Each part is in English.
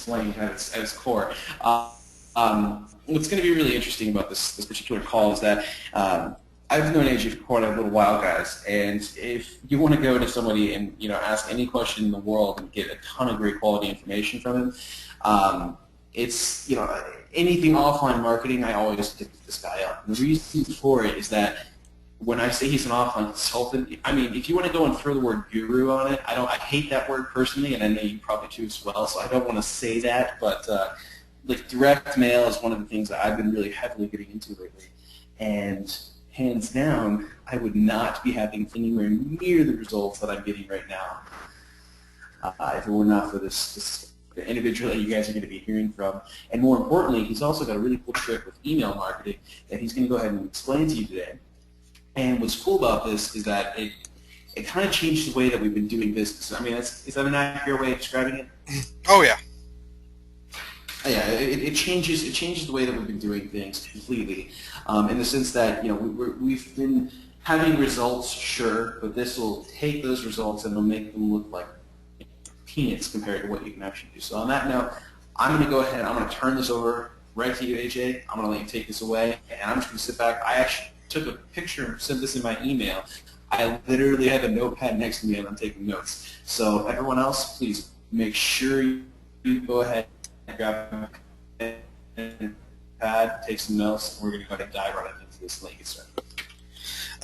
explained at its core. What's going to be really interesting about this particular call is that I've known AJ for quite a little while, guys, and if you want to go to somebody and ask any question in the world and get a ton of great quality information from him, it's anything offline marketing, I always stick this guy up. And the reason for it is that when I say he's an offline consultant, I mean, if you want to go and throw the word guru on it, I hate that word personally, and I know you probably do as well, so I don't want to say that, but like direct mail is one of the things that I've been really heavily getting into lately. And hands down, I would not be having anywhere near the results that I'm getting right now if it were not for this individual that you guys are going to be hearing from. And more importantly, he's also got a really cool trick with email marketing that he's going to go ahead and explain to you today. And what's cool about this is that it kind of changed the way that we've been doing business. I mean, is that an accurate way of describing it? Oh, yeah. Yeah, it changes the way that we've been doing things completely, in the sense that we've been having results, sure, but this will take those results and it'll make them look like peanuts compared to what you can actually do. So on that note, I'm going to go ahead. I'm going to turn this over right to you, AJ. I'm going to let you take this away, and I'm just going to sit back. I actually took a picture and sent this in my email. I literally have a notepad next to me and I'm taking notes. So everyone else, please make sure you go ahead and grab a pad, take some notes, and we're going to go ahead and dive right into this and let you get started.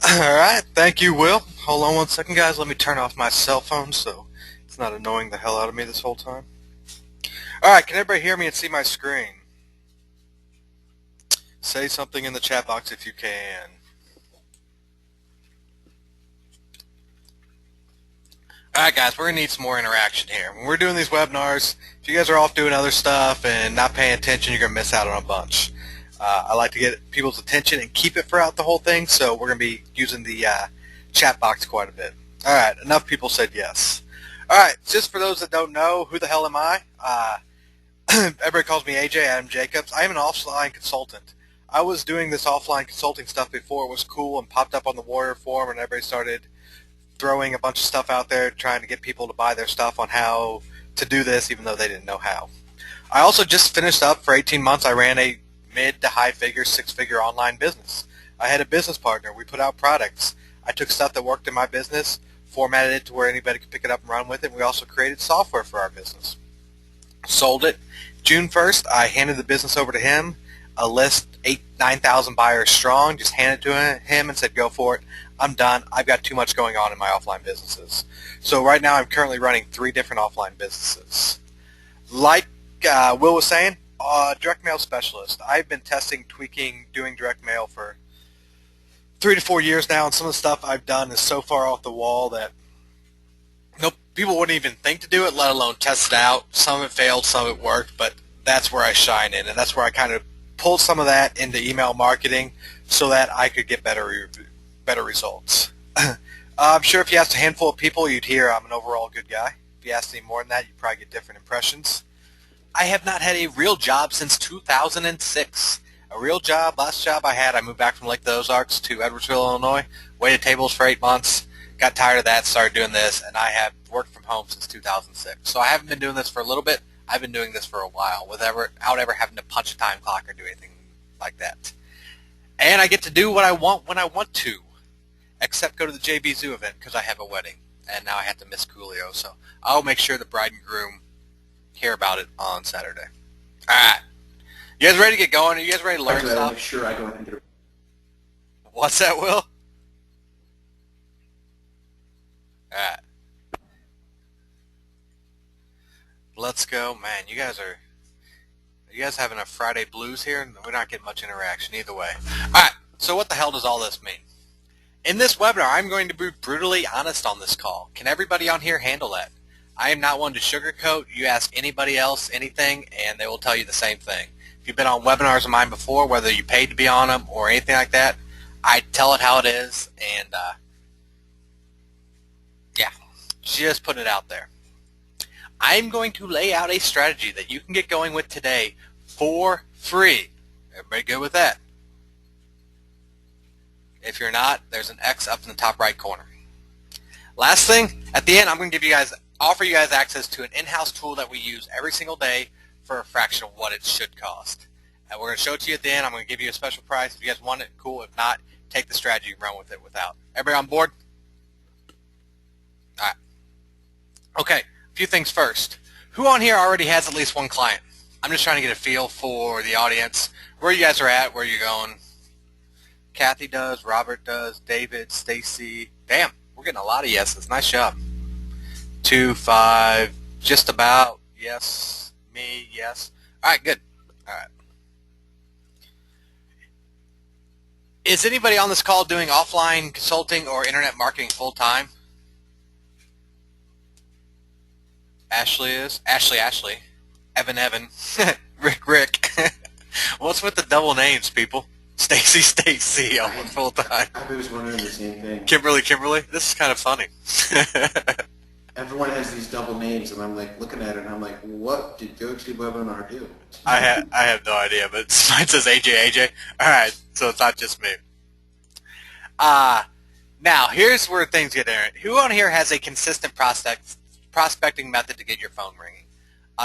All right. Thank you, Will. Hold on one second, guys. Let me turn off my cell phone so it's not annoying the hell out of me this whole time. All right. Can everybody hear me and see my screen? Say something in the chat box if you can. Alright guys, we're going to need some more interaction here. When we're doing these webinars, if you guys are off doing other stuff and not paying attention, you're going to miss out on a bunch. I like to get people's attention and keep it throughout the whole thing, so we're going to be using the chat box quite a bit. Alright, enough people said yes. Alright, just for those that don't know, who the hell am I? Everybody calls me AJ, Adam Jacobs. I am an offline consultant. I was doing this offline consulting stuff before it was cool and popped up on the Warrior Forum, and everybody started throwing a bunch of stuff out there trying to get people to buy their stuff on how to do this even though they didn't know how. I also just finished up for 18 months. I ran a mid to high figure, six-figure online business. I had a business partner. We put out products. I took stuff that worked in my business, formatted it to where anybody could pick it up and run with it. We also created software for our business. Sold it. June 1st, I handed the business over to him, a list 9,000 buyers strong, just handed it to him and said, go for it. I'm done. I've got too much going on in my offline businesses. So right now I'm currently running 3 different offline businesses. Like Will was saying, direct mail specialist. I've been testing, tweaking, doing direct mail for 3 to 4 years now, and some of the stuff I've done is so far off the wall that people wouldn't even think to do it, let alone test it out. Some of it failed, some of it worked, but that's where I shine in, and that's where I kind of pulled some of that into email marketing so that I could get better results. I'm sure if you asked a handful of people, you'd hear I'm an overall good guy. If you asked any more than that, you'd probably get different impressions. I have not had a real job since 2006. A real job, last job I had, I moved back from Lake of the Ozarks to Edwardsville, Illinois, waited tables for 8 months, got tired of that, started doing this, and I have worked from home since 2006. So I haven't been doing this for a little bit. I've been doing this for a while without ever having to punch a time clock or do anything like that. And I get to do what I want when I want to, except go to the JB Zoo event because I have a wedding, and now I have to miss Coolio. So I'll make sure the bride and groom hear about it on Saturday. All right. You guys ready to get going? Are you guys ready to learn stuff? Make sure I go ahead and get it. What's that, Will? All right. Let's go. Man, you guys having a Friday blues here? We're not getting much interaction either way. All right. So what the hell does all this mean? In this webinar, I'm going to be brutally honest on this call. Can everybody on here handle that? I am not one to sugarcoat. You ask anybody else anything, and they will tell you the same thing. If you've been on webinars of mine before, whether you paid to be on them or anything like that, I tell it how it is, and yeah, just put it out there. I'm going to lay out a strategy that you can get going with today for free. Everybody good with that? If you're not, there's an X up in the top right corner. Last thing, at the end, I'm going to offer you guys access to an in-house tool that we use every single day for a fraction of what it should cost. And we're going to show it to you at the end. I'm going to give you a special price. If you guys want it, cool. If not, take the strategy and run with it without. Everybody on board? All right. Okay, a few things first. Who on here already has at least one client? I'm just trying to get a feel for the audience, where you guys are at, where you're going. Kathy does, Robert does, David, Stacy. Damn, we're getting a lot of yeses. Nice job. 2, 5, just about. Yes. Me, yes. All right, good. All right. Is anybody on this call doing offline consulting or internet marketing full time? Ashley is. Ashley. Evan. Rick. What's with the double names, people? Stacy, all full time. I was wondering the same thing. Kimberly. This is kind of funny. Everyone has these double names, and I'm like looking at it, and I'm like, what did GoToWebinar do? I have no idea, but mine says AJ. All right, so it's not just me. Now here's where things get in. Who on here has a consistent prospecting method to get your phone ringing?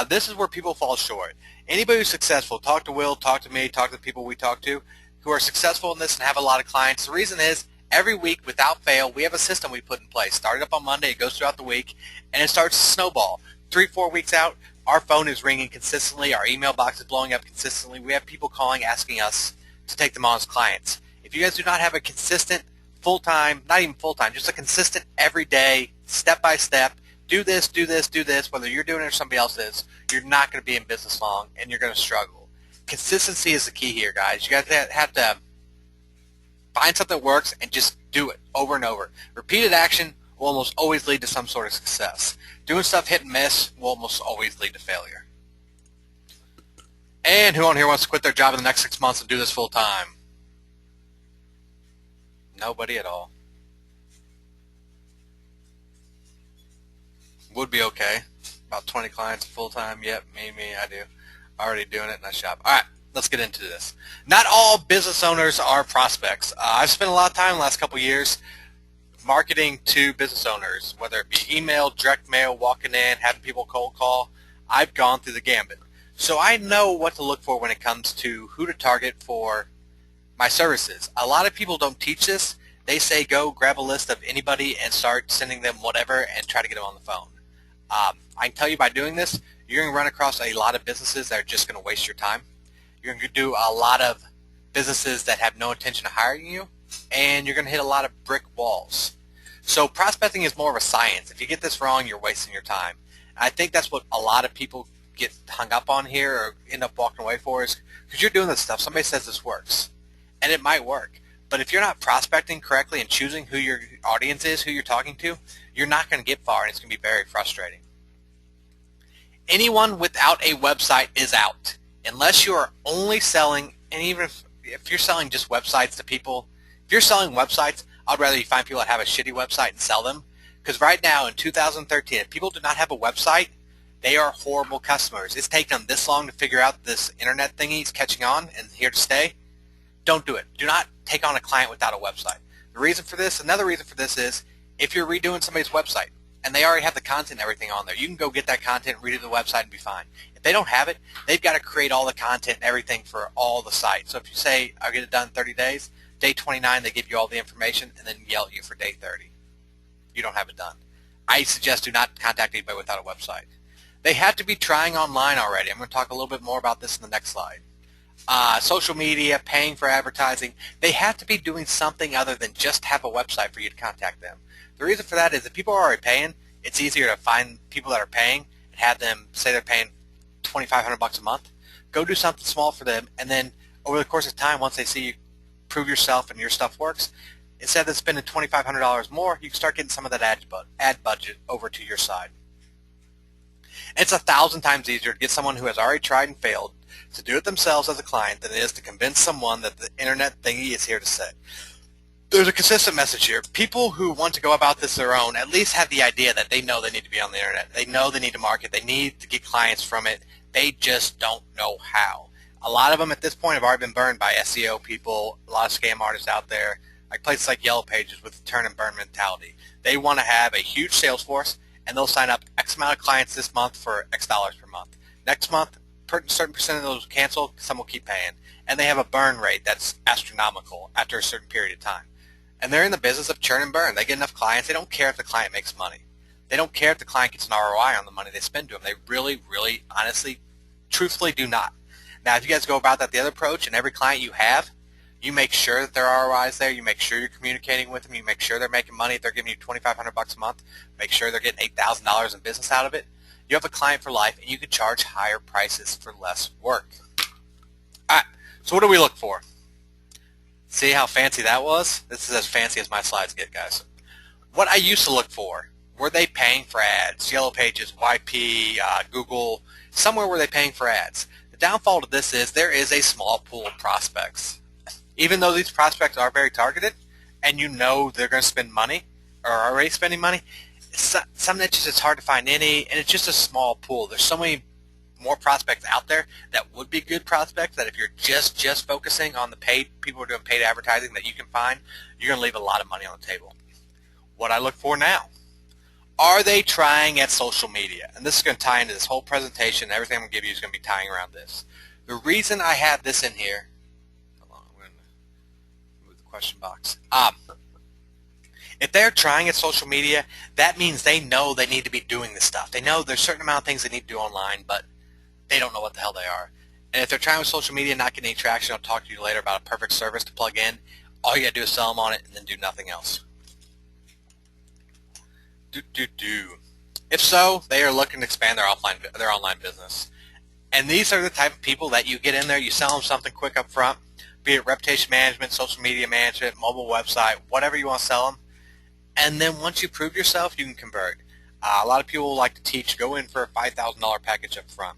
This is where people fall short. Anybody who's successful, talk to Will, talk to me, talk to the people we talk to, who are successful in this and have a lot of clients. The reason is, every week, without fail, we have a system we put in place. Started up on Monday, it goes throughout the week, and it starts to snowball. 3-4 weeks out, our phone is ringing consistently, our email box is blowing up consistently. We have people calling, asking us to take them on as clients. If you guys do not have a consistent, full-time, not even full-time, just a consistent, everyday, step-by-step, do this, whether you're doing it or somebody else is, you're not going to be in business long, and you're going to struggle. Consistency is the key here, guys. You guys have to find something that works and just do it over and over. Repeated action will almost always lead to some sort of success. Doing stuff hit and miss will almost always lead to failure. And who on here wants to quit their job in the next 6 months and do this full time? Nobody at all. Would be okay. About 20 clients full time. Yep, me, I do. Already doing it in that shop. All right, let's get into this. Not all business owners are prospects. I've spent a lot of time in the last couple of years marketing to business owners, whether it be email, direct mail, walking in, having people cold call. I've gone through the gambit. So I know what to look for when it comes to who to target for my services. A lot of people don't teach this. They say go grab a list of anybody and start sending them whatever and try to get them on the phone. I can tell you by doing this, you're going to run across a lot of businesses that are just going to waste your time. You're going to do a lot of businesses that have no intention of hiring you, and you're going to hit a lot of brick walls. So prospecting is more of a science. If you get this wrong, you're wasting your time. And I think that's what a lot of people get hung up on here or end up walking away for, is because you're doing this stuff. Somebody says this works, and it might work. But if you're not prospecting correctly and choosing who your audience is, who you're talking to, you're not going to get far, and it's going to be very frustrating. Anyone without a website is out. Unless you are only selling, and even if you're selling just websites to people, if you're selling websites, I'd rather you find people that have a shitty website and sell them. Because right now in 2013, if people do not have a website, they are horrible customers. It's taken them this long to figure out this internet thingy is catching on and here to stay. Don't do it. Do not take on a client without a website. The reason for this, another reason for this is, if you're redoing somebody's website and they already have the content and everything on there, you can go get that content, redo the website, and be fine. If they don't have it, they've got to create all the content and everything for all the sites. So if you say, I'll get it done in 30 days, day 29, they give you all the information and then yell at you for day 30. You don't have it done. I suggest do not contact anybody without a website. They have to be trying online already. I'm going to talk a little bit more about this in the next slide. Social media, paying for advertising, they have to be doing something other than just have a website for you to contact them. The reason for that is if people are already paying, it's easier to find people that are paying and have them say they're paying $2,500 a month. Go do something small for them, and then over the course of time, once they see you prove yourself and your stuff works, instead of spending $2,500 more, you can start getting some of that ad budget over to your side. It's 1,000 times easier to get someone who has already tried and failed to do it themselves as a client than it is to convince someone that the internet thingy is here to stay. There's a consistent message here. People who want to go about this their own at least have the idea that they know they need to be on the internet. They know they need to market. They need to get clients from it. They just don't know how. A lot of them at this point have already been burned by SEO people, a lot of scam artists out there, like places like Yellow Pages with the turn and burn mentality. They want to have a huge sales force, and they'll sign up X amount of clients this month for X dollars per month. Next month, certain percent of those will cancel, some will keep paying. And they have a burn rate that's astronomical after a certain period of time. And they're in the business of churn and burn. They get enough clients. They don't care if the client makes money. They don't care if the client gets an ROI on the money they spend to them. They really, really, honestly, truthfully do not. Now, if you guys go about that the other approach, and every client you have, you make sure that their ROI is there. You make sure you're communicating with them. You make sure they're making money. If they're giving you $2,500 a month, make sure they're getting $8,000 in business out of it. You have a client for life, and you can charge higher prices for less work. All right, so what do we look for? See how fancy that was? This is as fancy as my slides get, guys. What I used to look for, were they paying for ads? Yellow Pages, YP, Google, somewhere were they paying for ads? The downfall to this is there is a small pool of prospects. Even though these prospects are very targeted, and you know they're going to spend money, or are already spending money, some niches it's hard to find any, and it's just a small pool. There's so many more prospects out there that would be good prospects that if you're just focusing on the paid, people who are doing paid advertising that you can find, you're going to leave a lot of money on the table. What I look for now, are they trying at social media? And this is going to tie into this whole presentation. Everything I'm going to give you is going to be tying around this. The reason I have this in here, hold on, I'm going to move the question box. If they're trying at social media, that means they know they need to be doing this stuff. They know there's a certain amount of things they need to do online, but they don't know what the hell they are. And if they're trying with social media and not getting any traction, I'll talk to you later about a perfect service to plug in. All you got to do is sell them on it and then do nothing else. If so, they are looking to expand their online business. And these are the type of people that you get in there, you sell them something quick up front, be it reputation management, social media management, mobile website, whatever you want to sell them. And then once you prove yourself, you can convert. A lot of people like to teach, go in for a $5,000 package up front.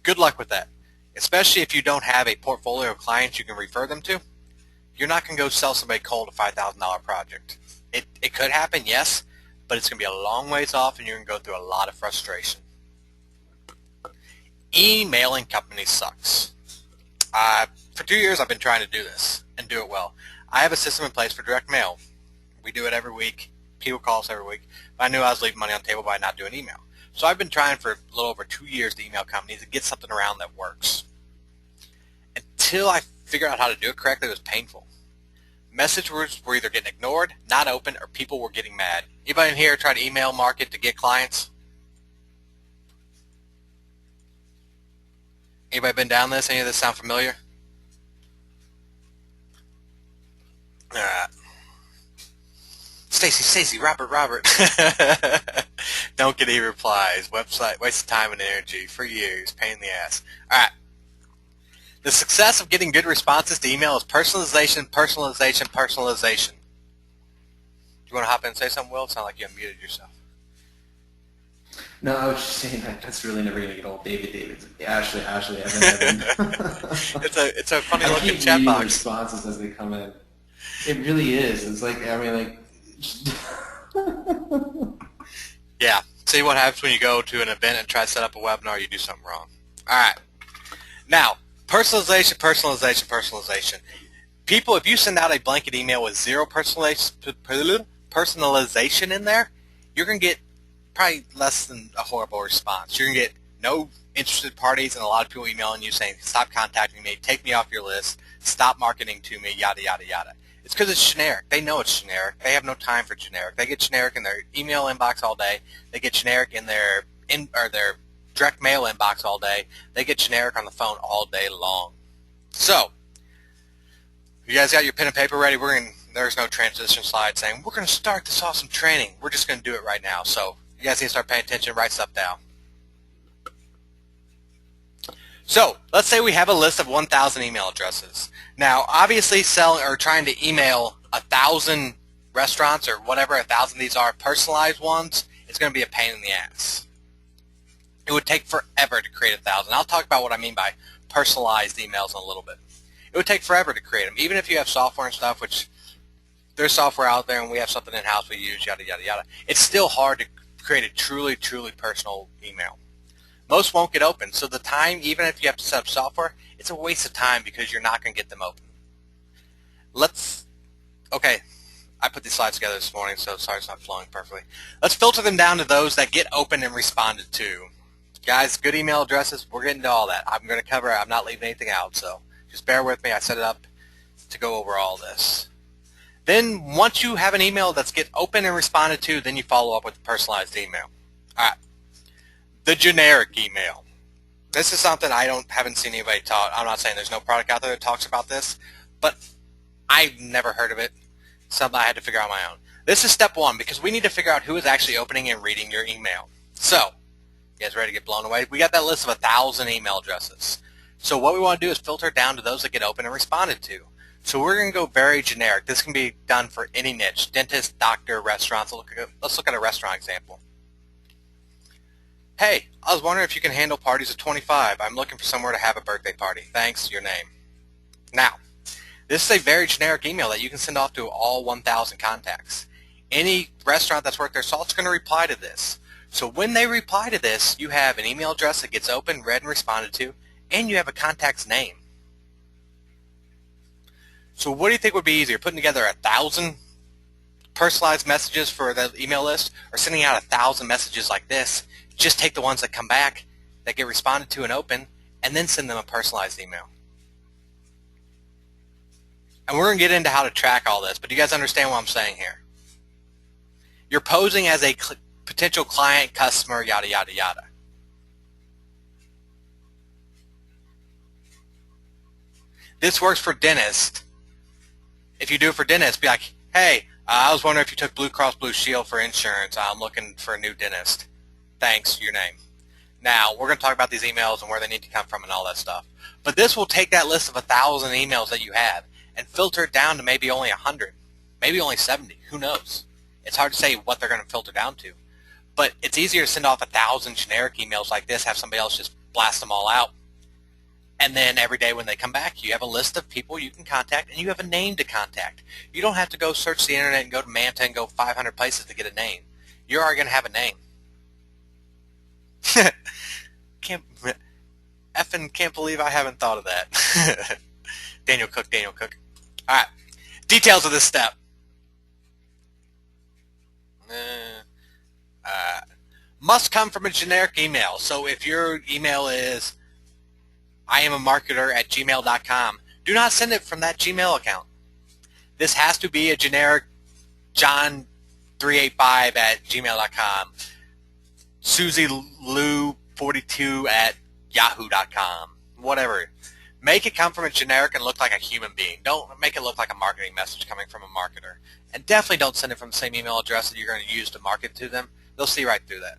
Good luck with that, especially if you don't have a portfolio of clients you can refer them to. You're not going to go sell somebody cold a $5,000 project. It could happen, yes, but it's going to be a long ways off and you're going to go through a lot of frustration. Emailing companies sucks. For 2 years I've been trying to do this and do it well. I have a system in place for direct mail. We do it every week. People call us every week. But I knew I was leaving money on the table by not doing email. So I've been trying for a little over 2 years to email companies and get something around that works. Until I figured out how to do it correctly, it was painful. Messages were either getting ignored, not open, or people were getting mad. Anybody in here try to email market to get clients? Anybody been down this? Any of this sound familiar? All right. Stacy, Robert. Don't get any replies. Website, waste of time and energy for years, pain in the ass. All right. The success of getting good responses to email is personalization. Do you want to hop in and say something, Will? It sounds like you unmuted yourself. No, I was just saying that's really never going to get old. David, Ashley, Evan. It's a funny I looking keep chat reading box. the responses as they come in. It really is. It's like, I mean, like... Yeah. See what happens when you go to an event and try to set up a webinar, you do something wrong. All right. Now, personalization. People, if you send out a blanket email with zero personalization in there, you're going to get probably less than a horrible response. You're going to get no interested parties and a lot of people emailing you saying, stop contacting me, take me off your list, stop marketing to me, yada, yada, yada. It's because it's generic. They know it's generic. They have no time for generic. They get generic in their email inbox all day. They get generic in their direct mail inbox all day. They get generic on the phone all day long. So, you guys got your pen and paper ready? There's no transition slide saying, we're going to start this awesome training. We're just going to do it right now. So, you guys need to start paying attention, write stuff down. So, let's say we have a list of 1,000 email addresses. Now, obviously trying to email 1,000 restaurants or whatever 1,000 of these are, personalized ones, it's going to be a pain in the ass. It would take forever to create 1,000. I'll talk about what I mean by personalized emails in a little bit. It would take forever to create them, even if you have software and stuff, which there's software out there and we have something in-house we use, yada, yada, yada. It's still hard to create a truly, truly personal email. Most won't get open, so the time, even if you have to set up software, it's a waste of time because you're not going to get them open. Okay, I put these slides together this morning, so sorry it's not flowing perfectly. Let's filter them down to those that get open and responded to. Guys, good email addresses, we're getting to all that. I'm going to cover it. I'm not leaving anything out, so just bear with me. I set it up to go over all this. Then once you have an email that's get open and responded to, then you follow up with a personalized email. All right. The generic email. This is something haven't seen anybody talk. I'm not saying there's no product out there that talks about this, but I've never heard of it. Something I had to figure out on my own. This is step one because we need to figure out who is actually opening and reading your email. So, you guys ready to get blown away? We got that list of 1,000 email addresses. So what we want to do is filter down to those that get open and responded to. So we're going to go very generic. This can be done for any niche: dentist, doctor, restaurants. Let's look at a restaurant example. Hey, I was wondering if you can handle parties of 25. I'm looking for somewhere to have a birthday party. Thanks, your name. Now, this is a very generic email that you can send off to all 1,000 contacts. Any restaurant that's worth their salt is going to reply to this. So when they reply to this, you have an email address that gets opened, read, and responded to, and you have a contact's name. So what do you think would be easier, putting together 1,000 personalized messages for the email list, or sending out 1,000 messages like this? Just take the ones that come back, that get responded to and open, and then send them a personalized email. And we're going to get into how to track all this, but do you guys understand what I'm saying here? You're posing as a potential client, customer, yada, yada, yada. This works for dentists. If you do it for dentists, be like, hey, I was wondering if you took Blue Cross Blue Shield for insurance. I'm looking for a new dentist. Thanks, your name. Now, we're going to talk about these emails and where they need to come from and all that stuff. But this will take that list of 1,000 emails that you have and filter it down to maybe only 100, maybe only 70. Who knows? It's hard to say what they're going to filter down to. But it's easier to send off 1,000 generic emails like this, have somebody else just blast them all out. And then every day when they come back, you have a list of people you can contact, and you have a name to contact. You don't have to go search the internet and go to Manta and go 500 places to get a name. You're already going to have a name. Can't believe I haven't thought of that. Daniel Cook. All right. Details of this step. Must come from a generic email. So if your email is IamAmarketer@gmail.com, do not send it from that Gmail account. This has to be a generic John385@gmail.com, SusieLou42@yahoo.com, whatever. Make it come from a generic and look like a human being. Don't make it look like a marketing message coming from a marketer. And definitely don't send it from the same email address that you're going to use to market to them. They'll see right through that.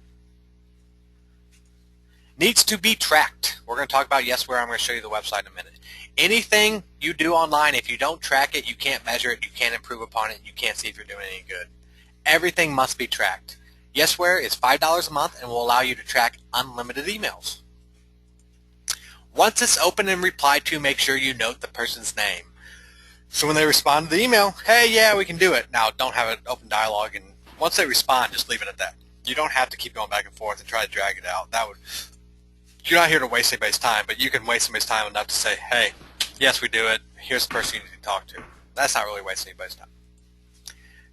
Needs to be tracked. We're going to talk about Yesware. I'm going to show you the website in a minute. Anything you do online, if you don't track it, you can't measure it, you can't improve upon it, you can't see if you're doing any good. Everything must be tracked. Yesware is $5 a month and will allow you to track unlimited emails. Once it's open and replied to, make sure you note the person's name. So when they respond to the email, hey, yeah, we can do it. Now, don't have an open dialogue, and once they respond, just leave it at that. You don't have to keep going back and forth and try to drag it out. You're not here to waste anybody's time, but you can waste somebody's time enough to say, hey, yes, we do it. Here's the person you need to talk to. That's not really wasting anybody's time.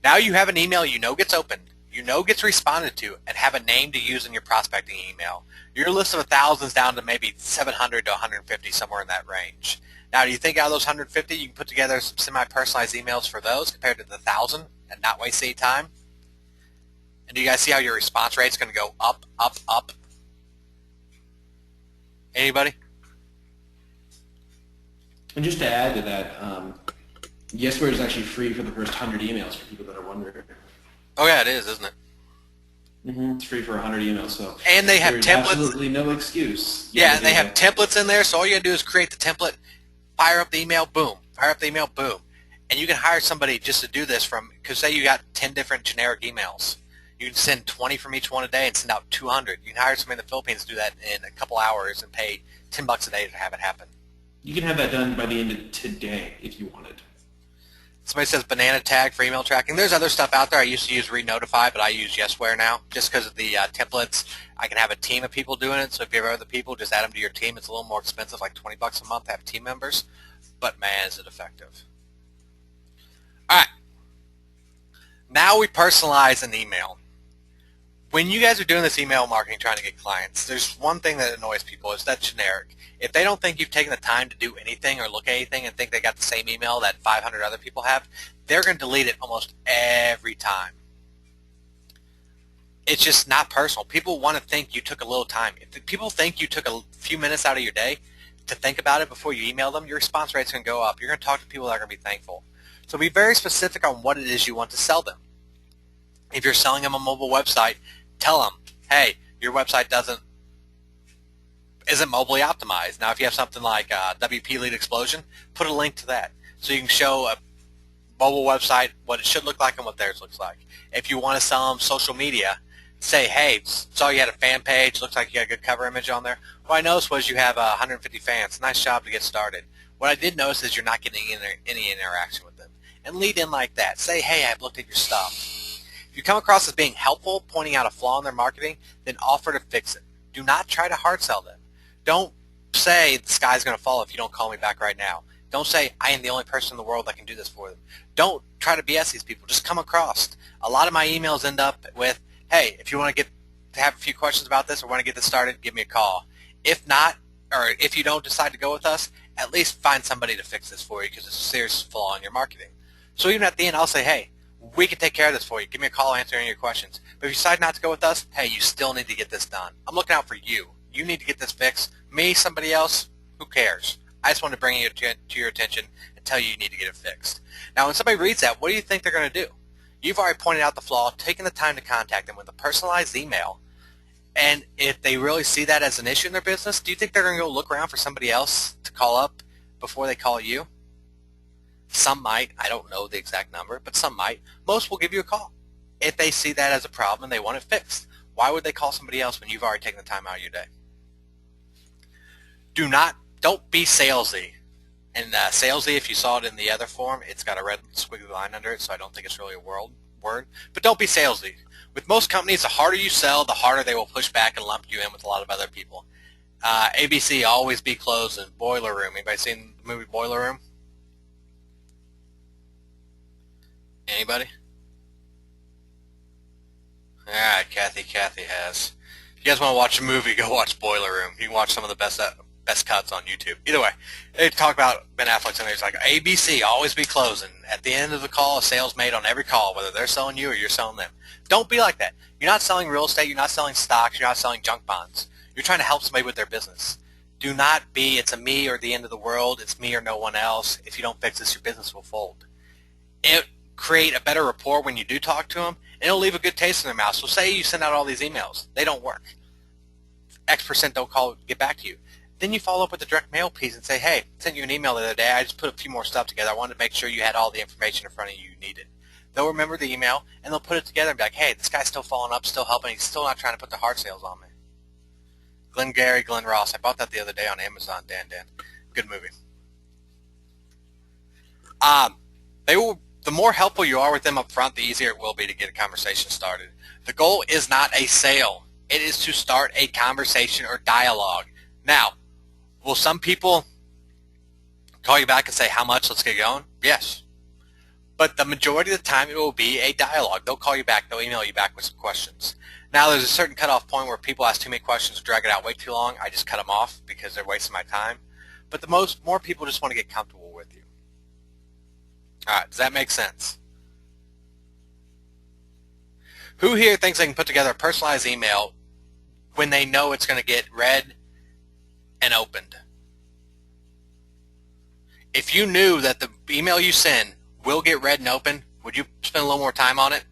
Now you have an email you know gets opened, you know gets responded to, and have a name to use in your prospecting email. Your list of 1,000 is down to maybe 700 to 150, somewhere in that range. Now, do you think out of those 150, you can put together some semi-personalized emails for those compared to the 1,000 and not waste any time? And do you guys see how your response rate is going to go up, up, up? Anybody? And just to add to that, Yesware is actually free for the first 100 emails for people that are wondering. Oh yeah, it is, isn't it? Mm-hmm. It's free for 100 emails, so and they have there's templates. Absolutely no excuse. Yeah, they have templates in there, so all you gotta do is create the template, fire up the email, boom, fire up the email, boom, and you can hire somebody just to do this from. Because say you got 10 different generic emails, you can send 20 from each one a day and send out 200. You can hire somebody in the Philippines to do that in a couple hours and pay $10 a day to have it happen. You can have that done by the end of today if you wanted. Somebody says banana tag for email tracking. There's other stuff out there. I used to use ReNotify, but I use Yesware now just because of the templates. I can have a team of people doing it, so if you have other people, just add them to your team. It's a little more expensive, like $20 a month to have team members, but man, is it effective. All right. Now we personalize an email. when you guys are doing this email marketing trying to get clients, there's one thing that annoys people is that generic. If they don't think you've taken the time to do anything or look at anything and think they got the same email that 500 other people have, they're going to delete it almost every time. It's just not personal. People want to think you took a little time. If people think you took a few minutes out of your day to think about it before you email them, your response rate's going to go up. You're going to talk to people that are going to be thankful. So be very specific on what it is you want to sell them. If you're selling them a mobile website, tell them, hey, your website isn't mobilely optimized. Now, if you have something like WP Lead Explosion, put a link to that so you can show a mobile website what it should look like and what theirs looks like. If you want to sell them social media, say, hey, saw you had a fan page, looks like you got a good cover image on there. What I noticed was you have 150 fans. Nice job to get started. What I did notice is you're not getting any interaction with them. And lead in like that. Say, hey, I've looked at your stuff. If you come across as being helpful, pointing out a flaw in their marketing, then offer to fix it. Do not try to hard sell them. Don't say the sky's going to fall if you don't call me back right now. Don't say I am the only person in the world that can do this for them. Don't try to BS these people. Just come across. A lot of my emails end up with, hey, if you want to have a few questions about this or want to get this started, give me a call. If not, or if you don't decide to go with us, at least find somebody to fix this for you because it's a serious flaw in your marketing. So even at the end, I'll say, hey, we can take care of this for you. Give me a call, answer any of your questions. But if you decide not to go with us, hey, you still need to get this done. I'm looking out for you. You need to get this fixed. Me, somebody else, who cares? I just want to bring it to your attention and tell you need to get it fixed. Now, when somebody reads that, what do you think they're going to do? You've already pointed out the flaw, taken the time to contact them with a personalized email, and if they really see that as an issue in their business, do you think they're going to go look around for somebody else to call up before they call you? Some might. I don't know the exact number, but some might. Most will give you a call if they see that as a problem and they want it fixed. Why would they call somebody else when you've already taken the time out of your day? Don't be salesy. And salesy, if you saw it in the other form, it's got a red squiggly line under it, so I don't think it's really a word. But don't be salesy. With most companies, the harder you sell, the harder they will push back and lump you in with a lot of other people. ABC, Always Be Closed, and Boiler Room. Anybody seen the movie Boiler Room? Anybody? All right, Kathy has. If you guys want to watch a movie, go watch Boiler Room. You can watch some of the best cuts on YouTube. Either way, they talk about Ben Affleck's and he's like, ABC, always be closing. At the end of the call, a sale's made on every call, whether they're selling you or you're selling them. Don't be like that. You're not selling real estate. You're not selling stocks. You're not selling junk bonds. You're trying to help somebody with their business. Do not be, it's a me or the end of the world. It's me or no one else. If you don't fix this, your business will fold. Create a better rapport when you do talk to them, and it'll leave a good taste in their mouth. So say you send out all these emails. They don't work. X% don't get back to you. Then you follow up with the direct mail piece and say, hey, I sent you an email the other day. I just put a few more stuff together. I wanted to make sure you had all the information in front of you needed. They'll remember the email, and they'll put it together and be like, hey, this guy's still following up, still helping. He's still not trying to put the hard sales on me. Glengarry Glen Ross. I bought that the other day on Amazon, Dan. Good movie. The more helpful you are with them up front, the easier it will be to get a conversation started. The goal is not a sale. It is to start a conversation or dialogue. Now, will some people call you back and say, how much? Let's get going? Yes. But the majority of the time, it will be a dialogue. They'll call you back. They'll email you back with some questions. Now, there's a certain cutoff point where people ask too many questions or drag it out way too long. I just cut them off because they're wasting my time. But more people just want to get comfortable with you. All right, does that make sense? Who here thinks they can put together a personalized email when they know it's going to get read and opened? If you knew that the email you send will get read and opened, would you spend a little more time on it?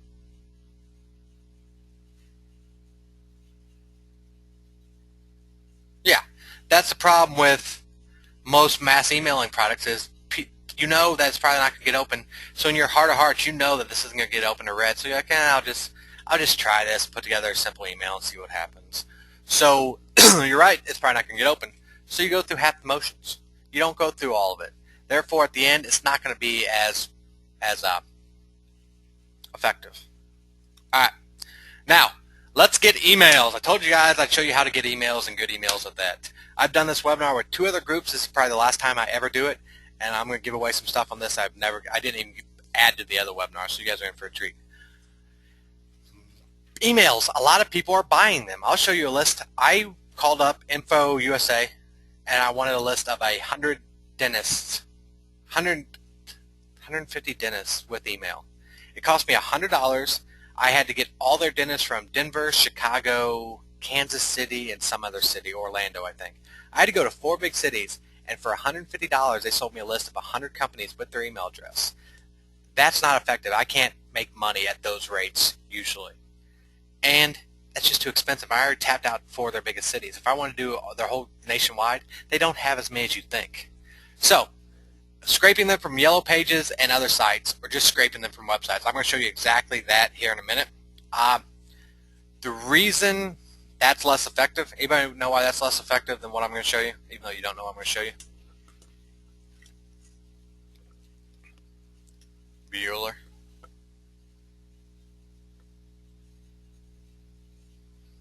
Yeah, that's the problem with most mass emailing products is you know that it's probably not going to get open. So in your heart of hearts, you know that this isn't going to get open or read. So you're like, I'll just try this, put together a simple email and see what happens. So you're right, it's probably not going to get open. So you go through half the motions. You don't go through all of it. Therefore, at the end, it's not going to be as effective. All right. Now, let's get emails. I told you guys I'd show you how to get emails and good emails at that. I've done this webinar with 2 other groups. This is probably the last time I ever do it. And I'm going to give away some stuff on this I didn't even add to the other webinar, so you guys are in for a treat. Emails. A lot of people are buying them. I'll show you a list. I called up Info USA, and I wanted a list of 100 dentists, 150 dentists with email. It cost me $100. I had to get all their dentists from Denver, Chicago, Kansas City, and some other city, Orlando, I think. I had to go to 4 big cities, and for $150, they sold me a list of 100 companies with their email address. That's not effective. I can't make money at those rates usually. And that's just too expensive. I already tapped out 4 of their biggest cities. If I want to do their whole nationwide, they don't have as many as you think. So, scraping them from Yellow Pages and other sites, or just scraping them from websites. I'm going to show you exactly that here in a minute. The reason that's less effective, anybody know why that's less effective than what I'm going to show you, even though you don't know what I'm going to show you? Bueller.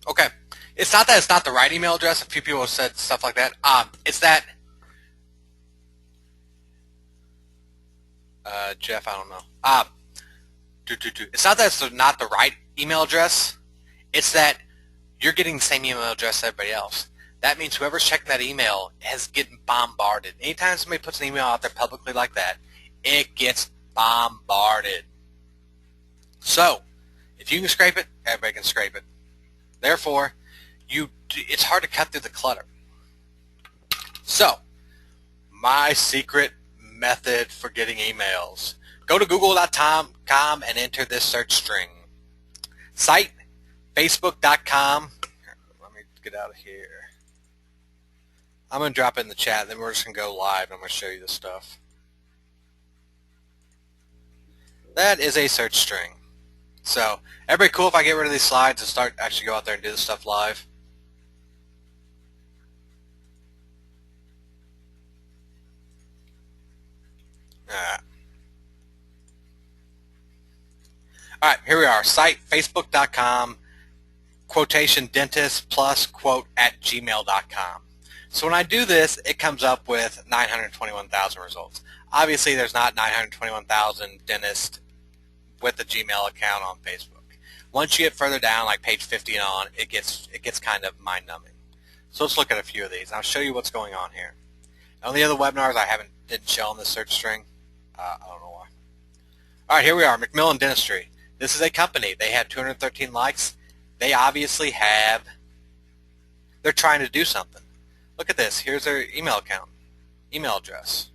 Okay. It's not that it's not the right email address. A few people have said stuff like that. It's that Jeff, I don't know. It's not that it's not the right email address. It's that you're getting the same email address as everybody else. That means whoever's checking that email is getting bombarded. Anytime somebody puts an email out there publicly like that, it gets bombarded. So, if you can scrape it, everybody can scrape it. Therefore, it's hard to cut through the clutter. So, my secret method for getting emails. Go to google.com and enter this search string. Site, facebook.com. Let me get out of here. I'm going to drop it in the chat, then we're just going to go live and I'm going to show you this stuff. That is a search string. So, everybody cool if I get rid of these slides and start actually go out there and do this stuff live? Alright, here we are. Site, facebook.com, quotation dentist plus quote at gmail.com. So when I do this, it comes up with 921,000 results. Obviously, there's not 921,000 dentists with a Gmail account on Facebook. Once you get further down, like page 50 and on, it gets kind of mind-numbing. So let's look at a few of these. I'll show you what's going on here. On the other webinars, I didn't show on the search string. I don't know why. All right, here we are, Macmillan Dentistry. This is a company. They had 213 likes. They obviously they're trying to do something. Look at this. Here's their email account, email address.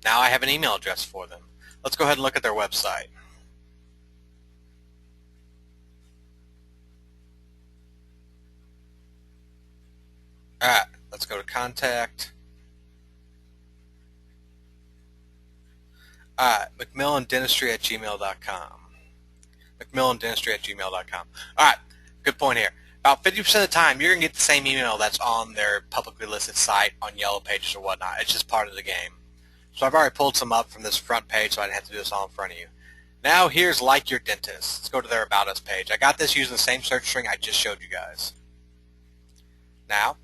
Now I have an email address for them. Let's go ahead and look at their website. All right, let's go to contact. All right, MacmillanDentistry@gmail.com. MacmillanDentistry@gmail.com. All right, good point here. About 50% of the time, you're going to get the same email that's on their publicly listed site on Yellow Pages or whatnot. It's just part of the game. So I've already pulled some up from this front page, so I didn't have to do this all in front of you. Now here's Like Your Dentist. Let's go to their About Us page. I got this using the same search string I just showed you guys. Now,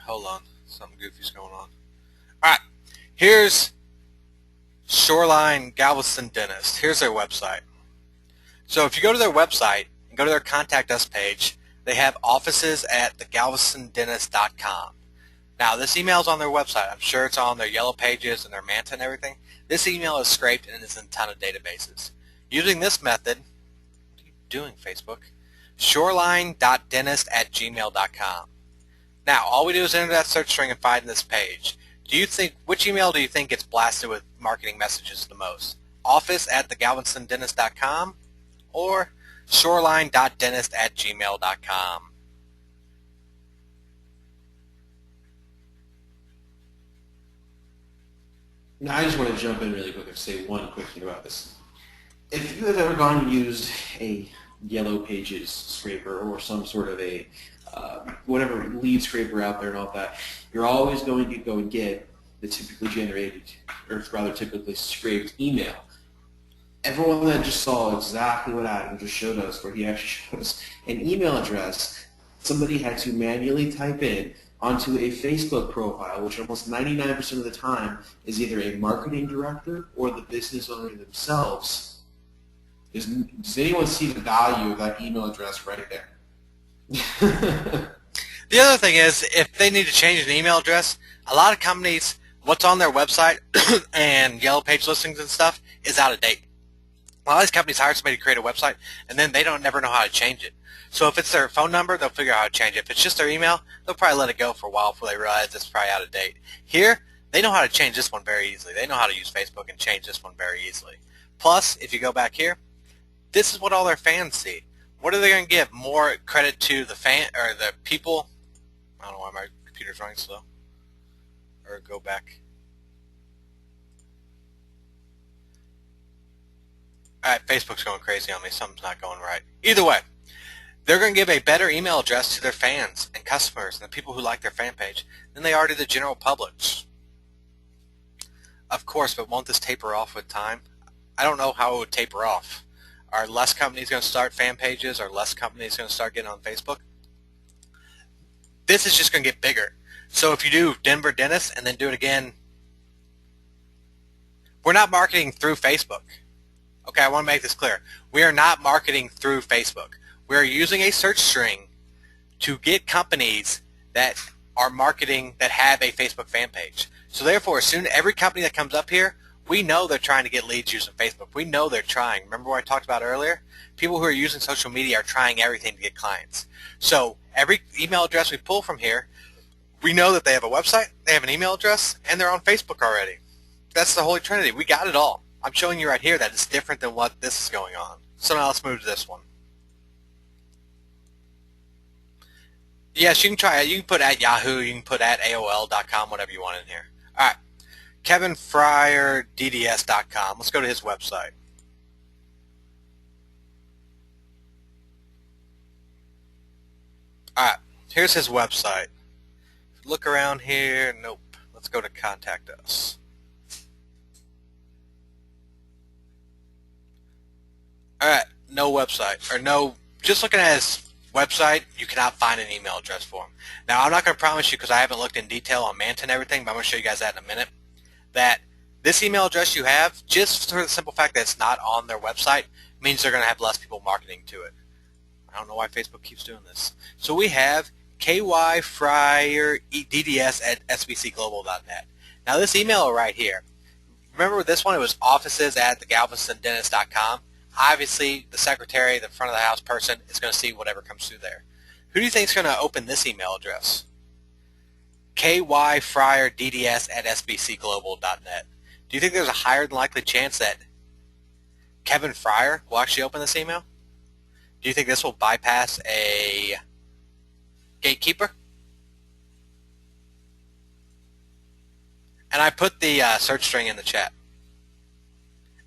hold on. Something goofy's going on. All right. Here's Shoreline Galveston Dentist. Here's their website. So if you go to their website and go to their Contact Us page, they have offices at thegalvestondentist.com. Now, this email is on their website. I'm sure it's on their Yellow Pages and their Manta and everything. This email is scraped and is in a ton of databases. Using this method, what are you doing, Facebook? Shoreline.dentist@gmail.com. Now, all we do is enter that search string and find this page. Which email do you think gets blasted with marketing messages the most? Office@thegalvestondentist.com or shoreline.dentist@gmail.com? Now, I just want to jump in really quick and say one quick thing about this. If you have ever gone and used a Yellow Pages scraper or some sort of a whatever lead scraper out there and all that, you're always going to go and get the typically generated, or rather typically scraped email. Everyone that just saw exactly what Adam just showed us, where he actually showed us an email address somebody had to manually type in onto a Facebook profile, which almost 99% of the time is either a marketing director or the business owner themselves, does anyone see the value of that email address right there? The other thing is, if they need to change an email address, a lot of companies, what's on their website and Yellow Page listings and stuff is out of date. A lot of these companies hire somebody to create a website, and then they don't never know how to change it. So if it's their phone number, they'll figure out how to change it. If it's just their email, they'll probably let it go for a while before they realize it's probably out of date. Here, they know how to change this one very easily. They know how to use Facebook and change this one very easily. Plus, if you go back here, this is what all their fans see. What are they going to give more credit to the fan or the people? I don't know why my computer's running slow. Or go back. Alright, Facebook's going crazy on me. Something's not going right. Either way, they're going to give a better email address to their fans and customers and the people who like their fan page than they are to the general public. Of course, but won't this taper off with time? I don't know how it would taper off. Are less companies going to start fan pages? Are less companies going to start getting on Facebook? This is just going to get bigger. So if you do Denver Dentist and then do it again, we're not marketing through Facebook. Okay, I want to make this clear. We are not marketing through Facebook. We are using a search string to get companies that are marketing that have a Facebook fan page. So therefore, soon every company that comes up here, we know they're trying to get leads using Facebook. We know they're trying. Remember what I talked about earlier? People who are using social media are trying everything to get clients. So every email address we pull from here, we know that they have a website, they have an email address, and they're on Facebook already. That's the Holy Trinity. We got it all. I'm showing you right here that it's different than what this is going on. So now let's move to this one. Yes, you can try it. You can put at Yahoo, you can put at AOL.com, whatever you want in here. All right. KevinFryerDDS.com. Let's go to his website. All right. Here's his website. Look around here. Nope. Let's go to Contact Us. All right. No website. Or no, just looking at his website, you cannot find an email address for him. Now, I'm not going to promise you, because I haven't looked in detail on Manta and everything, but I'm going to show you guys that in a minute, that this email address you have, just for the simple fact that it's not on their website, means they're going to have less people marketing to it. I don't know why Facebook keeps doing this. So we have kyfryerdds@sbcglobal.net. Now this email right here, remember this one? It was offices@thegalvestondentist.com. Obviously, the secretary, the front of the house person, is going to see whatever comes through there. Who do you think is going to open this email address? kyfryerdds@sbcglobal.net. Do you think there's a higher than likely chance that Kevin Fryer will actually open this email? Do you think this will bypass a gatekeeper? And I put the search string in the chat.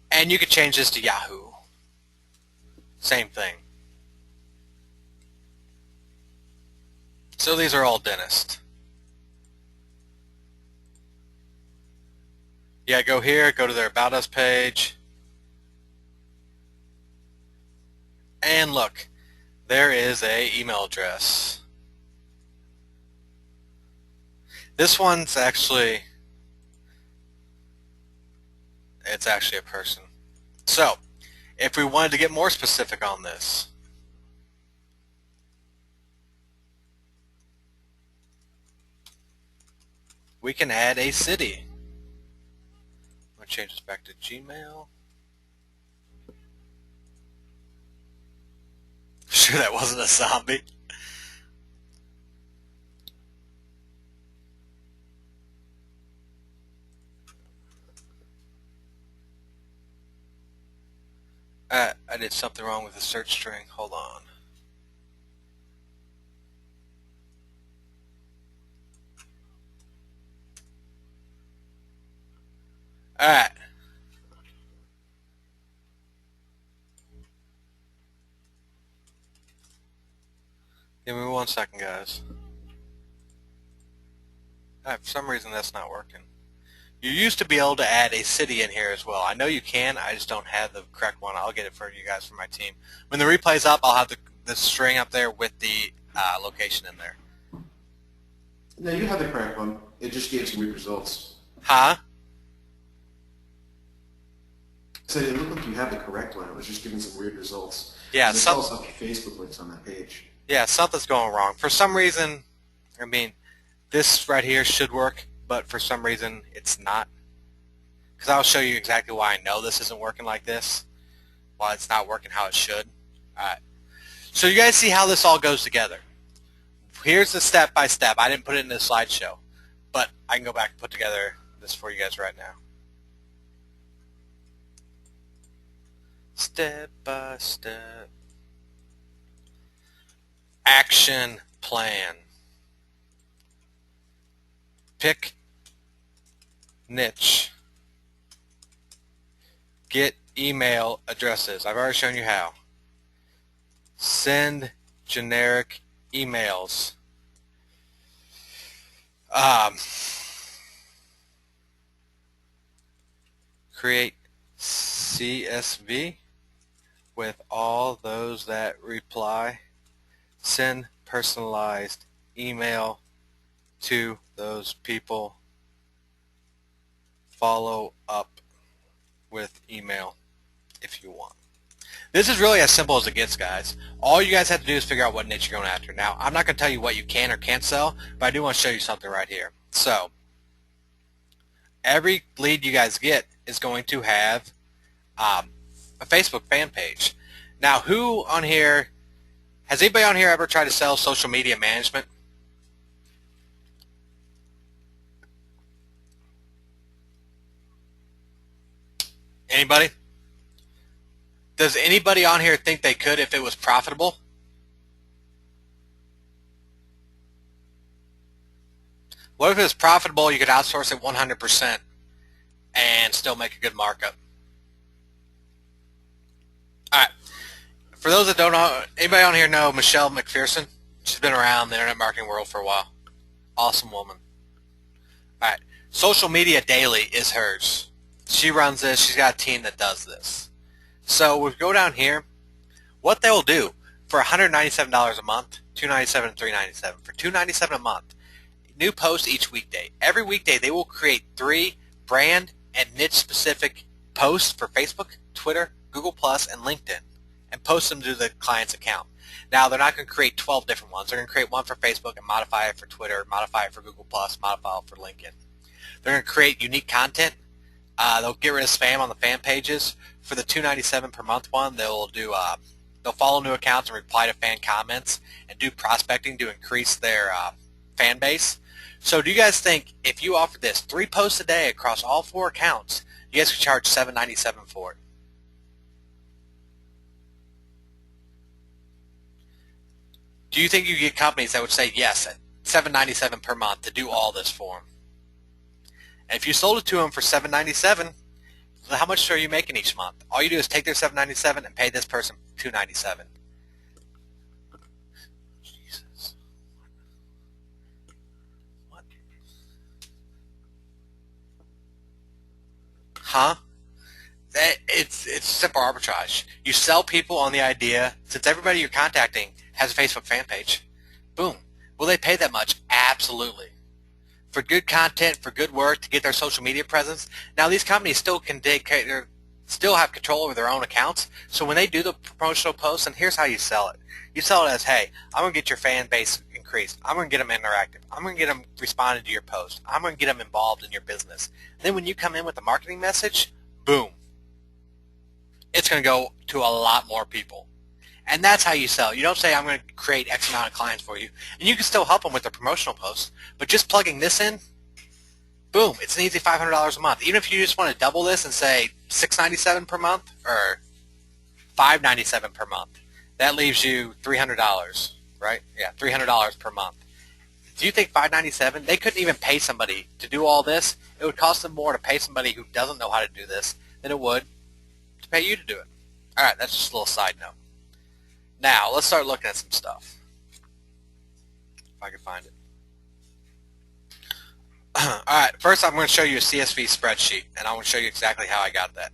And you could change this to Yahoo. Same thing. So these are all dentists. Yeah, go here, go to their About Us page. And look, there is a email address. This one's actually, it's actually a person. So, if we wanted to get more specific on this, we can add a city. I'm going to change this back to Gmail. Sure that wasn't a zombie. I did something wrong with the search string. Hold on. Alright. Give me 1 second, guys. Alright, for some reason that's not working. You used to be able to add a city in here as well. I know you can, I just don't have the correct one. I'll get it for you guys from my team. When the replay's up, I'll have the string up there with the location in there. No, you have the correct one. It just gave some weird results. Huh? So it looked like you had the correct one. It was just giving some weird results. Yeah, I saw some Facebook links on that page. yeah, something's going wrong. For some reason, I mean, this right here should work, but for some reason it's not. Because I'll show you exactly why I know this isn't working like this, why it's not working how it should. Alright, so you guys see how this all goes together. Here's the step-by-step. I didn't put it in this slideshow, but I can go back and put together this for you guys right now. Step-by-step. Action plan. Pick niche. Get email addresses. I've already shown you how. Send generic emails. Create CSV with all those that reply. Send personalized email to those people. Follow up with email if you want. This is really as simple as it gets, guys. All you guys have to do is figure out what niche you're going after. Now, I'm not going to tell you what you can or can't sell, but I do want to show you something right here. So, every lead you guys get is going to have a Facebook fan page. Now, who on here, has anybody on here ever tried to sell social media management? Anybody? Does anybody on here think they could if it was profitable? What if it was profitable, you could outsource it 100% and still make a good markup? Alright, for those that don't know, anybody on here know Michelle McPherson? She's been around the internet marketing world for a while. Awesome woman. Alright, Social Media Daily is hers. She runs this. She's got a team that does this. So we go down here. What they'll do for $197 a month, $297 and $397. For $297 a month, new posts each weekday. Every weekday they will create 3 brand and niche specific posts for Facebook, Twitter, Google Plus, and LinkedIn, and post them to the client's account. Now they're not going to create 12 different ones. They're going to create one for Facebook and modify it for Twitter, modify it for Google Plus, modify it for LinkedIn. They're going to create unique content. They'll get rid of spam on the fan pages. For the $297 per month one, they'll follow new accounts and reply to fan comments and do prospecting to increase their fan base. So do you guys think if you offer this 3 posts a day across all 4 accounts, you guys could charge $797 for it? Do you think you get companies that would say yes at $797 per month to do all this for them? And if you sold it to them for $797, how much are you making each month? All you do is take their $797 and pay this person $297. Jesus. What? Huh? It's simple arbitrage. You sell people on the idea, since everybody you're contacting has a Facebook fan page, boom. Will they pay that much? Absolutely. For good content, for good work, to get their social media presence. Now these companies still still have control over their own accounts. So when they do the promotional posts, and here's how you sell it. You sell it as, hey, I'm going to get your fan base increased. I'm going to get them interactive. I'm going to get them responding to your post. I'm going to get them involved in your business. And then when you come in with a marketing message, boom. It's going to go to a lot more people. And that's how you sell. You don't say, I'm going to create X amount of clients for you. And you can still help them with their promotional posts. But just plugging this in, boom, it's an easy $500 a month. Even if you just want to double this and say $697 per month or $597 per month, that leaves you $300, right? Yeah, $300 per month. Do you think $597? They couldn't even pay somebody to do all this. It would cost them more to pay somebody who doesn't know how to do this than it would to pay you to do it. All right, that's just a little side note. Now, let's start looking at some stuff. If I can find it. All right, first I'm going to show you a CSV spreadsheet, and I want to show you exactly how I got that.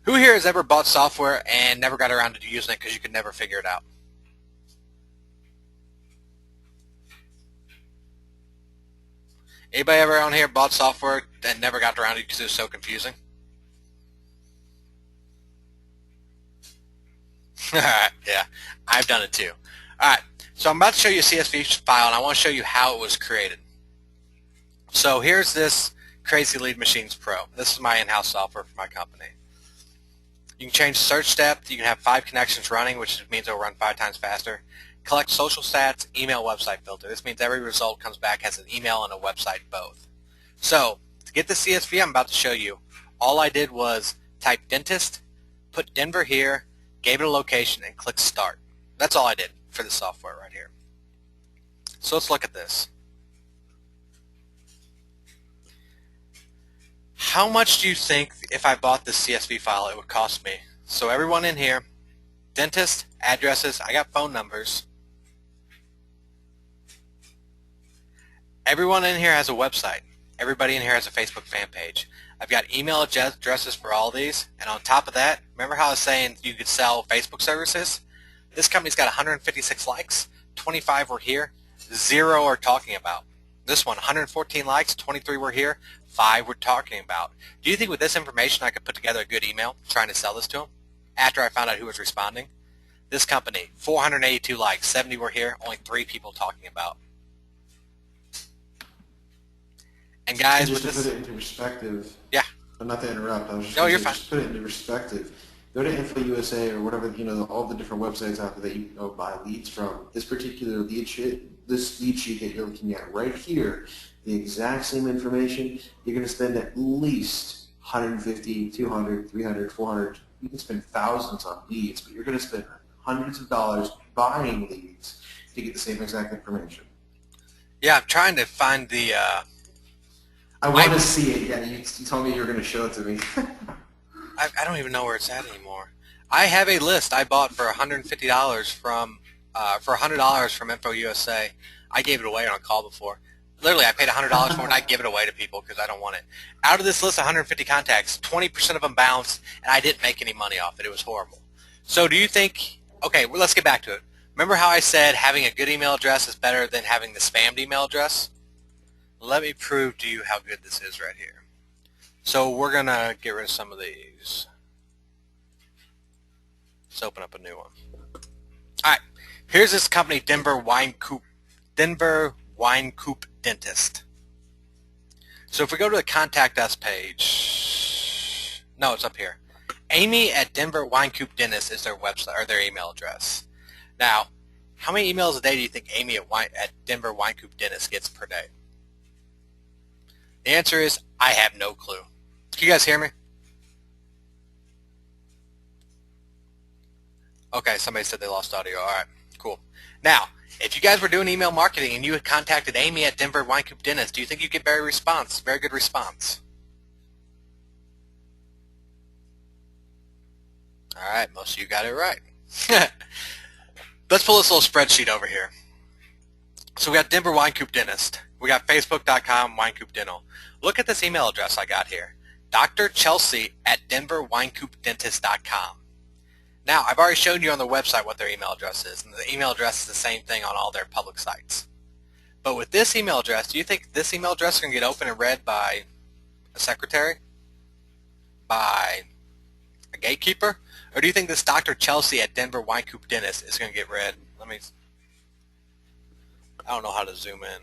Who here has ever bought software and never got around to using it because you could never figure it out? Anybody ever on here bought software that never got around to because it was so confusing? Yeah, I've done it too. All right, so I'm about to show you a CSV file, and I want to show you how it was created. So here's this Crazy Lead Machines Pro. This is my in-house software for my company. You can change search depth. You can have 5 connections running, which means it'll run 5 times faster. Collect social stats, email, website filter. This means every result comes back as an email and a website both. So to get the CSV I'm about to show you, all I did was type dentist, put Denver here, gave it a location, and click start. That's all I did for the software right here. So let's look at this. How much do you think if I bought this CSV file it would cost me? So everyone in here, dentist, addresses, I got phone numbers. Everyone in here has a website. Everybody in here has a Facebook fan page. I've got email addresses for all these, and on top of that, remember how I was saying you could sell Facebook services? This company's got 156 likes, 25 were here, 0 are talking about. This one, 114 likes, 23 were here, 5 were talking about. Do you think with this information I could put together a good email trying to sell this to them after I found out who was responding? This company, 482 likes, 70 were here, only 3 people talking about. And guys, just with to this, put it into perspective. Yeah. Not to interrupt. I was just No, gonna you're say, fine. just put it into perspective. Go to InfoUSA or whatever, all the different websites out there that you can go buy leads from. This particular lead sheet, that you're looking at right here, the exact same information, you're going to spend at least 150, 200, 300, 400. You can spend thousands on leads, but you're going to spend hundreds of dollars buying leads to get the same exact information. Yeah, I'm trying to find the... I want to see it. Yeah, you told me you were going to show it to me. I don't even know where it's at anymore. I have a list I bought for $150 from $100 from InfoUSA. I gave it away on a call before. Literally, I paid $100 for it, and I give it away to people because I don't want it. Out of this list of 150 contacts, 20% of them bounced, and I didn't make any money off it. It was horrible. So do you think, okay, well, let's get back to it. Remember how I said having a good email address is better than having the spammed email address? Let me prove to you how good this is right here. So we're going to get rid of some of these. Let's open up a new one. All right, here's this company, Denver Wine Coop Dentist. So if we go to the Contact Us page, no, it's up here. Amy at Denver Wine Coop Dentist is their website or their email address. Now, how many emails a day do you think Amy at Denver Wine Coop Dentist gets per day? The answer is I have no clue. Can you guys hear me? Okay, somebody said they lost audio. All right, cool. Now, if you guys were doing email marketing and you had contacted Amy at Denver Wine Coop Dentist, do you think you'd get very good response? All right, most of you got it right. Let's pull this little spreadsheet over here. So we got Denver Wine Coop Dentist. We got Facebook.com Wine Coop Dental. Look at this email address I got here. Dr. Chelsea at DenverWineCoopDentist.com. Now, I've already shown you on the website what their email address is, and the email address is the same thing on all their public sites. But with this email address, do you think this email address is going to get opened and read by a secretary? By a gatekeeper? Or do you think this Dr. Chelsea at Denver Wine Coop Dentist is going to get read? I don't know how to zoom in.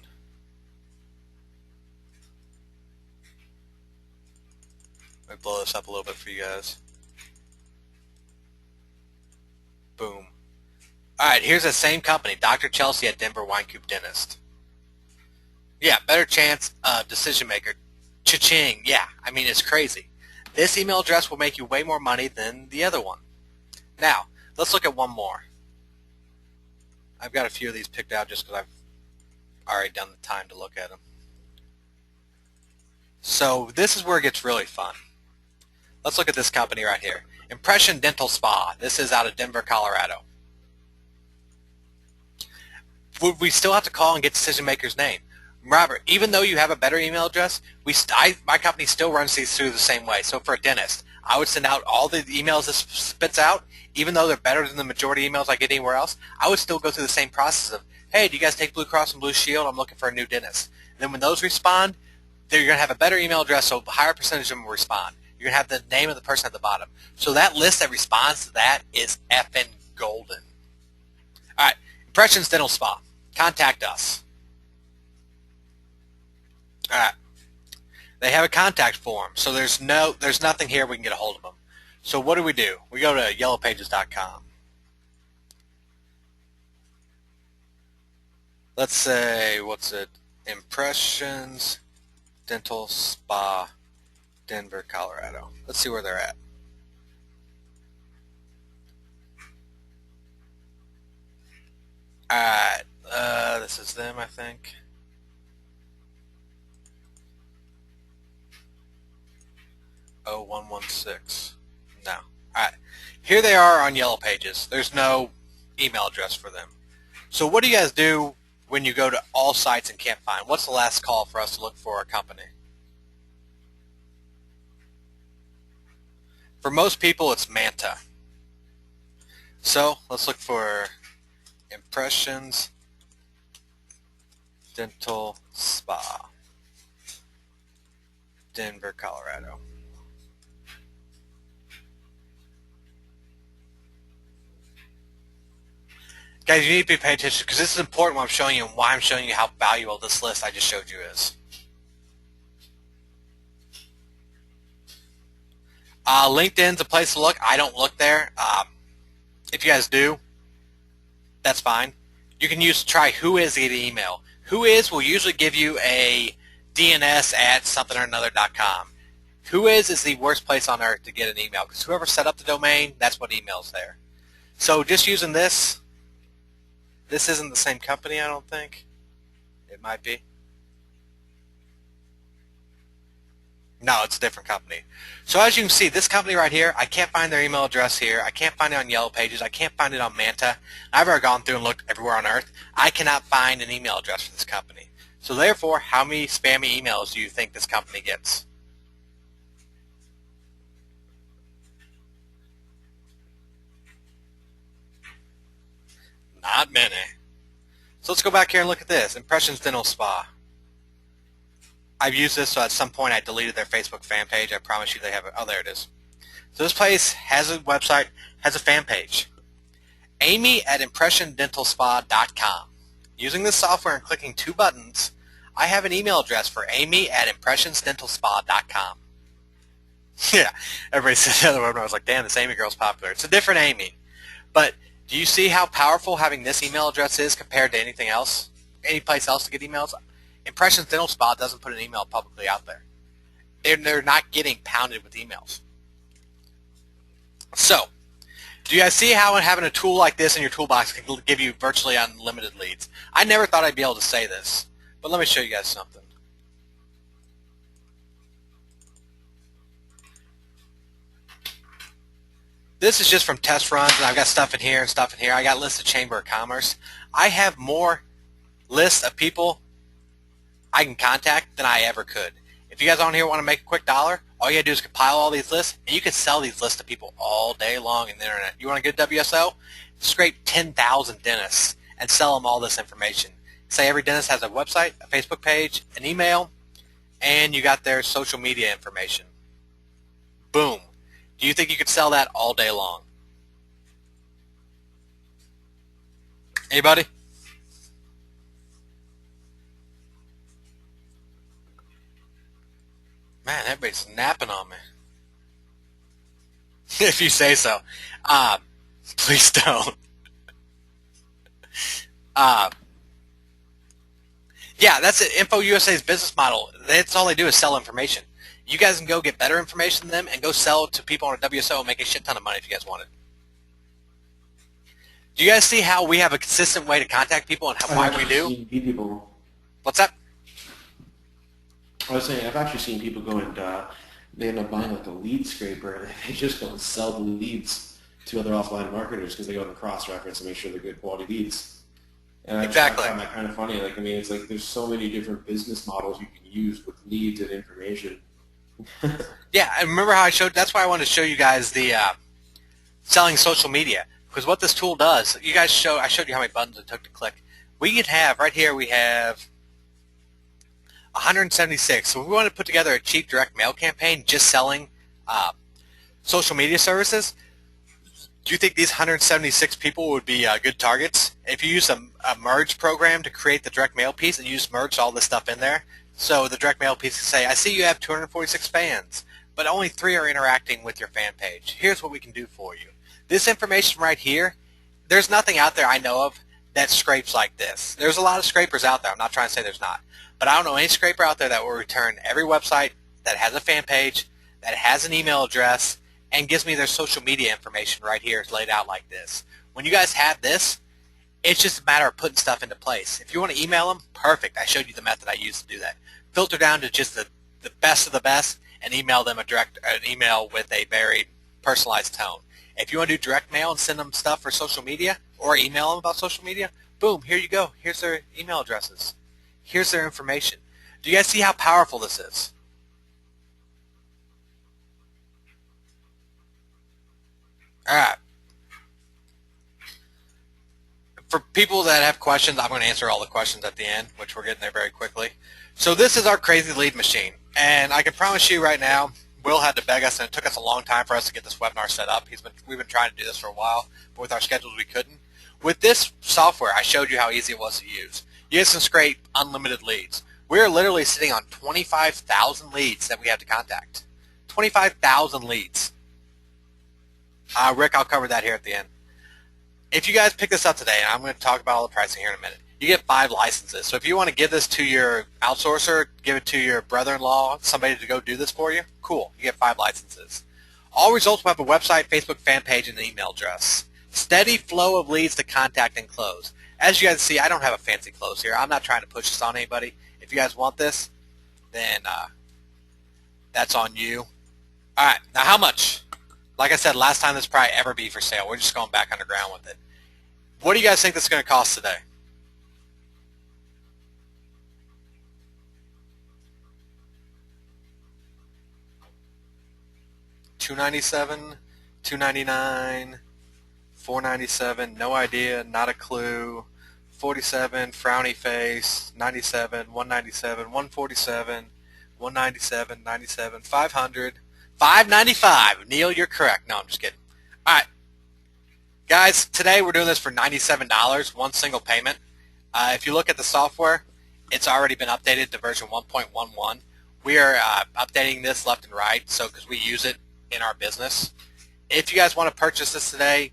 Let me blow this up a little bit for you guys. Boom. All right, here's the same company, Dr. Chelsea at Denver Wine Coop Dentist. Yeah, better chance of decision maker. Cha-ching. Yeah, I mean, it's crazy. This email address will make you way more money than the other one. Now, let's look at one more. I've got a few of these picked out just because I've already done the time to look at them. So this is where it gets really fun. Let's look at this company right here. Impression Dental Spa. This is out of Denver, Colorado. Would we still have to call and get decision maker's name? Robert, even though you have a better email address, my company still runs these through the same way. So for a dentist, I would send out all the emails this spits out, even though they're better than the majority emails I get anywhere else. I would still go through the same process of, hey, do you guys take Blue Cross and Blue Shield? I'm looking for a new dentist. Then when those respond, you're going to have a better email address, so a higher percentage of them will respond. You're going to have the name of the person at the bottom. So that list that responds to that is effing golden. All right, Impressions Dental Spa. Contact us. All right. They have a contact form, so there's nothing here we can get a hold of them. So what do? We go to yellowpages.com. Let's say, what's it? Impressions Dental Spa, Denver, Colorado. Let's see where they're at. Alright, this is them, I think. Oh, 116. No. Alright. Here they are on Yellow Pages. There's no email address for them. So what do you guys do when you go to all sites and can't find? What's the last call for us to look for a company? For most people, it's Manta. So let's look for Impressions Dental Spa, Denver, Colorado. Guys, you need to be paying attention because this is important what I'm showing you and why I'm showing you how valuable this list I just showed you is. LinkedIn's a place to look. I don't look there. If you guys do, that's fine. You can try Whois to get an email. Whois will usually give you a DNS at somethingOrAnother.com. Whois is the worst place on earth to get an email because whoever set up the domain, that's what emails there. So just using this isn't the same company, I don't think. It might be. No, it's a different company. So as you can see, this company right here, I can't find their email address here. I can't find it on Yellow Pages. I can't find it on Manta. I've already gone through and looked everywhere on earth. I cannot find an email address for this company. So therefore, how many spammy emails do you think this company gets? Not many. So let's go back here and look at this. Impressions Dental Spa. I've used this, so at some point I deleted their Facebook fan page. I promise you they have it. Oh, there it is. So this place has a website, has a fan page. Amy at ImpressionDentalSpa.com. Using this software and clicking two buttons, I have an email address for Amy at ImpressionsDentalSpa.com. Yeah, everybody said the other one. I was like, damn, this Amy girl's popular. It's a different Amy. But do you see how powerful having this email address is compared to anything else? Any place else to get emails? Impressions Dental Spa doesn't put an email publicly out there. They're not getting pounded with emails. So, do you guys see how having a tool like this in your toolbox can give you virtually unlimited leads? I never thought I'd be able to say this, but let me show you guys something. This is just from test runs, and I've got stuff in here and stuff in here. I got lists of Chamber of Commerce. I have more lists of people I can contact than I ever could. If you guys on here want to make a quick dollar, all you got to do is compile all these lists, and you can sell these lists to people all day long on the internet. You want to get a WSO? Scrape 10,000 dentists and sell them all this information. Say every dentist has a website, a Facebook page, an email, and you got their social media information. Boom. Do you think you could sell that all day long? Anybody? Man, everybody's napping on me. If you say so. Please don't. Yeah, that's it. InfoUSA's business model. That's all they do is sell information. You guys can go get better information than them and go sell it to people on a WSO and make a shit ton of money if you guys want it. Do you guys see how we have a consistent way to contact people and why we do? People. What's that? I was saying, I've actually seen people go and they end up buying like a lead scraper. They just go and sell the leads to other offline marketers because they go and cross-reference and make sure they're good quality leads. And Exactly. I find that kind of funny. Like, I mean, it's like there's so many different business models you can use with leads and information. Yeah, and remember how that's why I wanted to show you guys the selling social media. Because what this tool does, I showed you how many buttons it took to click. We could have, right here we have 176. So if we want to put together a cheap direct mail campaign just selling social media services, do you think these 176 people would be good targets? If you use a merge program to create the direct mail piece and you just merge all this stuff in there, so the direct mail piece can say, I see you have 246 fans, but only 3 are interacting with your fan page. Here's what we can do for you. This information right here, there's nothing out there I know of that scrapes like this. There's a lot of scrapers out there. I'm not trying to say there's not. But I don't know any scraper out there that will return every website that has a fan page, that has an email address, and gives me their social media information right here laid out like this. When you guys have this, it's just a matter of putting stuff into place. If you want to email them, perfect. I showed you the method I used to do that. Filter down to just the best of the best and email them an email with a very personalized tone. If you want to do direct mail and send them stuff for social media or email them about social media, boom, here you go. Here's their email addresses. Here's their information. Do you guys see how powerful this is? All right. For people that have questions, I'm going to answer all the questions at the end, which we're getting there very quickly. So this is our crazy lead machine. And I can promise you right now, Will had to beg us, and it took us a long time for us to get this webinar set up. We've been trying to do this for a while, but with our schedules we couldn't. With this software, I showed you how easy it was to use. You guys can scrape unlimited leads. We're literally sitting on 25,000 leads that we have to contact. 25,000 leads. Rick, I'll cover that here at the end. If you guys pick this up today, and I'm going to talk about all the pricing here in a minute, you get 5 licenses. So if you want to give this to your outsourcer, give it to your brother-in-law, somebody to go do this for you, cool. You get 5 licenses. All results will have a website, Facebook fan page, and an email address. Steady flow of leads to contact and close. As you guys see, I don't have a fancy close here. I'm not trying to push this on anybody. If you guys want this, then that's on you. All right, now how much? Like I said, last time this will probably ever be for sale. We're just going back underground with it. What do you guys think this is going to cost today? $297, $299, $497, no idea, not a clue, 47, frowny face, 97, 197, 147, 197, 97, 500, 595. Neil, you're correct. No, I'm just kidding. All right. Guys, today we're doing this for $97, one single payment. If you look at the software, it's already been updated to version 1.11. We are updating this left and right, so because we use it in our business. If you guys want to purchase this today,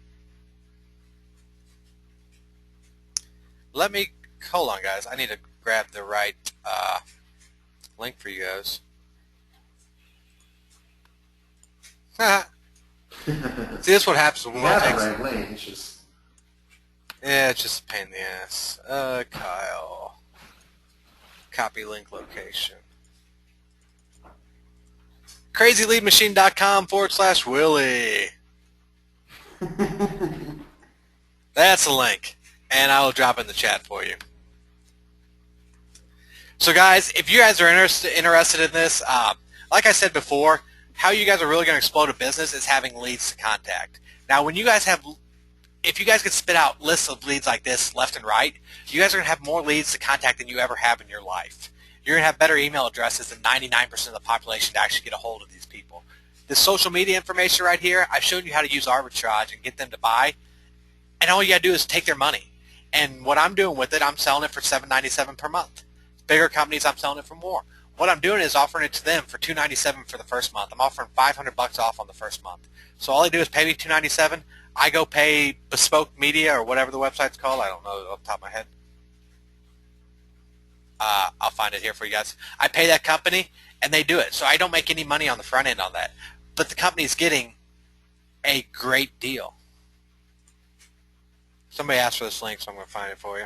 hold on guys, I need to grab the right link for you guys. See, this is what happens when we want to take the right link. It's just... Yeah, it's just a pain in the ass. Kyle. Copy link location. crazyleadmachine.com/Willie. That's the link. And I will drop it in the chat for you. So guys, if you guys are interested in this, like I said before, how you guys are really going to explode a business is having leads to contact. Now, when you guys have, if you guys could spit out lists of leads like this left and right, you guys are going to have more leads to contact than you ever have in your life. You're going to have better email addresses than 99% of the population to actually get a hold of these people. This social media information right here, I've shown you how to use arbitrage and get them to buy, and all you got to do is take their money. And what I'm doing with it, I'm selling it for $7.97 per month. Bigger companies, I'm selling it for more. What I'm doing is offering it to them for $2.97 for the first month. I'm offering $500 off on the first month. So all they do is pay me $2.97. I go pay Bespoke Media or whatever the website's called. I don't know off the top of my head. I'll find it here for you guys. I pay that company, and they do it. So I don't make any money on the front end on that. But the company's getting a great deal. Somebody asked for this link, so I'm going to find it for you.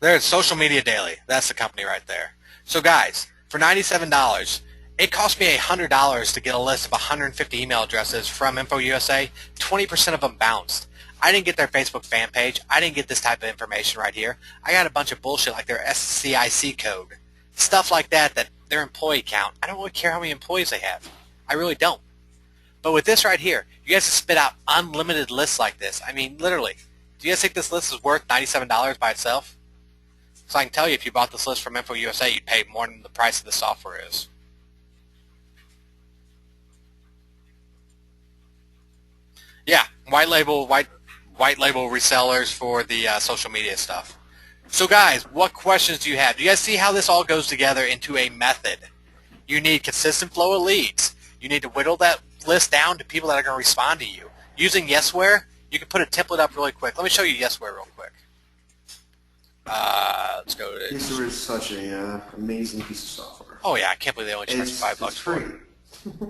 There's Social Media Daily. That's the company right there. So guys, for $97, it cost me $100 to get a list of 150 email addresses from InfoUSA. 20% of them bounced. I didn't get their Facebook fan page. I didn't get this type of information right here. I got a bunch of bullshit like their SCIC code. Stuff like that, their employee count. I don't really care how many employees they have. I really don't. But with this right here, you guys can spit out unlimited lists like this. I mean, literally. Do you guys think this list is worth $97 by itself? So I can tell you, if you bought this list from InfoUSA, you'd pay more than the price of the software is. Yeah, white label resellers for the social media stuff. So guys, what questions do you have? Do you guys see how this all goes together into a method? You need consistent flow of leads. You need to whittle that list down to people that are going to respond to you. Using Yesware, you can put a template up really quick. Let me show you Yesware real quick. Let's go to... Yesware is such a amazing piece of software. Oh yeah, I can't believe they only charge $5 for it. Free.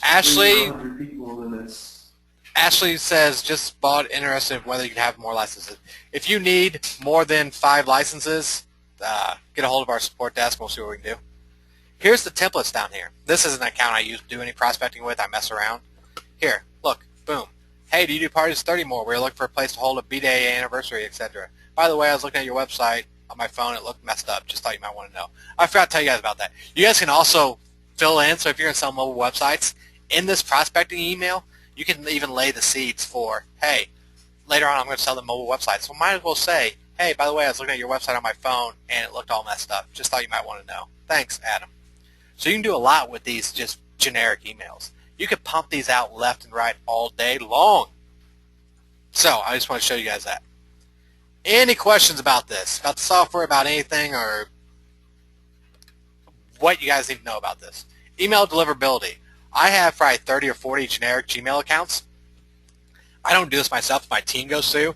Ashley... people, and it's... Ashley says, just bought, interested in whether you can have more licenses. If you need more than 5 licenses, get a hold of our support desk and we'll see what we can do. Here's the templates down here. This is an account I use to do any prospecting with. I mess around. Here, look, boom. Hey, do you do parties 30 more? We're looking for a place to hold a B-Day anniversary, etc. By the way, I was looking at your website on my phone. It looked messed up. Just thought you might want to know. I forgot to tell you guys about that. You guys can also fill in, so if you're going to sell mobile websites, in this prospecting email, you can even lay the seeds for, hey, later on I'm going to sell the mobile website. So might as well say, hey, by the way, I was looking at your website on my phone and it looked all messed up. Just thought you might want to know. Thanks, Adam. So you can do a lot with these just generic emails. You can pump these out left and right all day long. So I just want to show you guys that. Any questions about this, about the software, about anything, or what you guys need to know about this? Email deliverability. I have probably 30 or 40 generic Gmail accounts. I don't do this myself. My team goes through.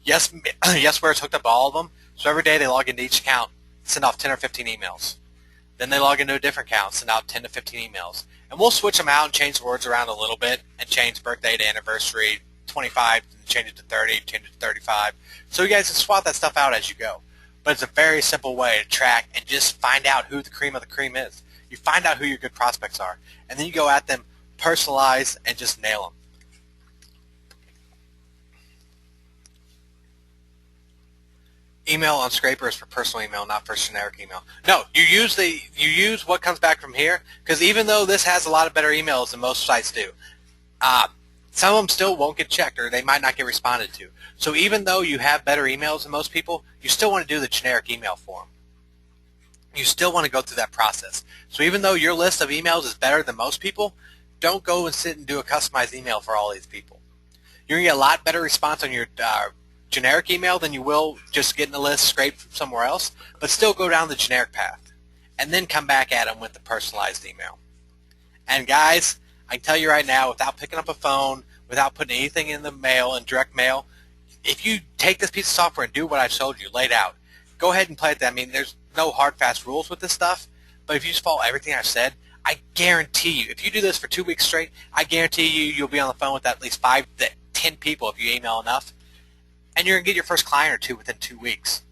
Yesware's hooked up to all of them. So every day they log into each account, send off 10 or 15 emails. Then they log into a different account, send out 10 to 15 emails. And we'll switch them out and change the words around a little bit and change birthday to anniversary, 25, and change it to 30, change it to 35. So you guys can swap that stuff out as you go. But it's a very simple way to track and just find out who the cream of the cream is. You find out who your good prospects are, and then you go at them, personalize, and just nail them. Email on scrapers for personal email, not for generic email. No, you use what comes back from here, because even though this has a lot of better emails than most sites do, some of them still won't get checked, or they might not get responded to. So even though you have better emails than most people, you still want to do the generic email form. You still want to go through that process. So even though your list of emails is better than most people, don't go and sit and do a customized email for all these people. You're going to get a lot better response on your generic email than you will just getting the list scraped from somewhere else, but still go down the generic path and then come back at them with the personalized email. And guys, I can tell you right now, without picking up a phone, without putting anything in the mail, in direct mail, if you take this piece of software and do what I've showed you, laid out, go ahead and play with that. I mean, there's no hard, fast rules with this stuff, but if you just follow everything I've said, I guarantee you, if you do this for 2 weeks straight, I guarantee you'll be on the phone with at least 5 to 10 people if you email enough, and you're going to get your first client or 2 within 2 weeks.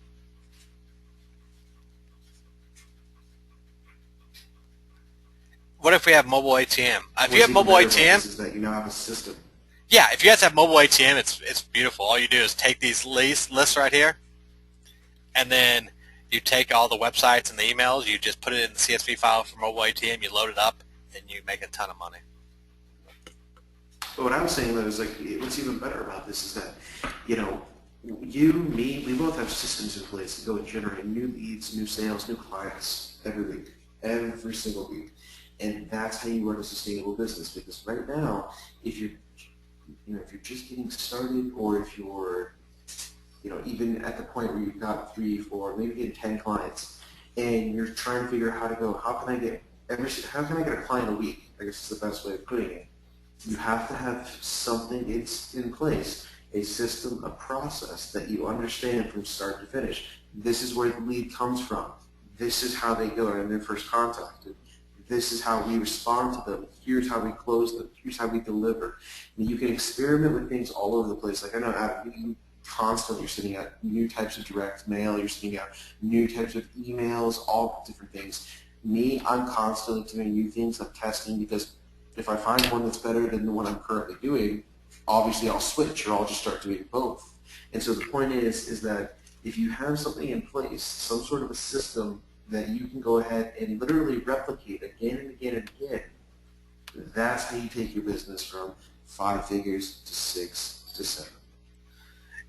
What if we have mobile ATM? If you have mobile ATM, is that you now have a system. Yeah, if you guys have mobile ATM, it's beautiful. All you do is take these lists right here, and then you take all the websites and the emails, you just put it in the CSV file for mobile ATM, you load it up, and you make a ton of money. But what I was saying though is, like, what's even better about this is that, you know, you, me, we both have systems in place to go and generate new leads, new sales, new clients every week, every single week. And that's how you run a sustainable business. Because right now, if you're just getting started, or if you're, even at the point where you've got 3, 4, maybe getting 10 clients, and you're trying to figure out how to go, how can I get a client a week? I guess is the best way of putting it. You have to have something in place, a system, a process that you understand from start to finish. This is where the lead comes from. This is how they go in their first contact. This is how we respond to them. Here's how we close them. Here's how we deliver. And you can experiment with things all over the place. Like I know, Adam, you constantly, you're sending out new types of direct mail. You're sending out new types of emails, all different things. Me, I'm constantly doing new things. I'm testing, because if I find one that's better than the one I'm currently doing, obviously I'll switch, or I'll just start doing both. And so the point is that if you have something in place, some sort of a system that you can go ahead and literally replicate again and again and again, That's how you take your business from 5 figures to 6 to 7.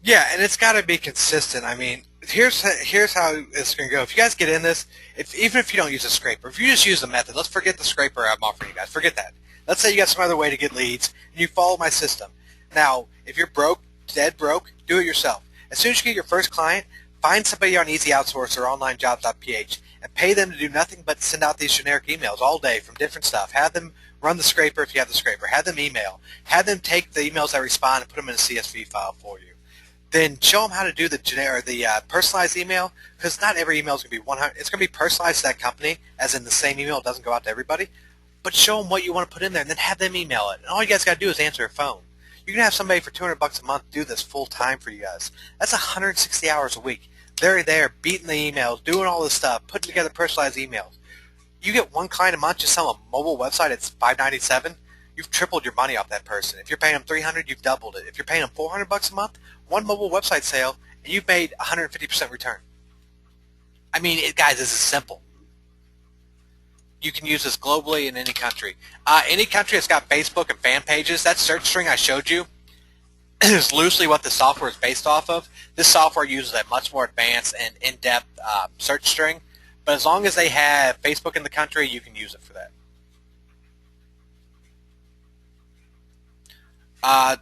Yeah, and it's got to be consistent. I mean, here's how it's going to go. If you guys get in this, even if you don't use a scraper, if you just use the method, let's forget the scraper I'm offering you guys. Forget that. Let's say you got some other way to get leads, and you follow my system. Now, if you're broke, dead broke, do it yourself. As soon as you get your first client, find somebody on Easy Outsource or OnlineJobs.ph and pay them to do nothing but send out these generic emails all day from different stuff. Have them run the scraper if you have the scraper. Have them email. Have them take the emails that respond and put them in a CSV file for you. Then show them how to do the personalized email, because not every email is going to be 100. It's going to be personalized to that company, as in the same email. It doesn't go out to everybody. But show them what you want to put in there, and then have them email it. And all you guys got to do is answer a phone. You can have somebody for $200 a month do this full time for you guys. That's 160 hours a week. They're there beating the emails, doing all this stuff, putting together personalized emails. You get one client a month, just sell a mobile website. It's $597. You've tripled your money off that person. If you're paying them $300, you've doubled it. If you're paying them $400 a month, one mobile website sale, and you've made 150% return. I mean, guys, this is simple. You can use this globally in any country. Any country that's got Facebook and fan pages, that search string I showed you is loosely what the software is based off of. This software uses a much more advanced and in-depth search string. But as long as they have Facebook in the country, you can use it for that.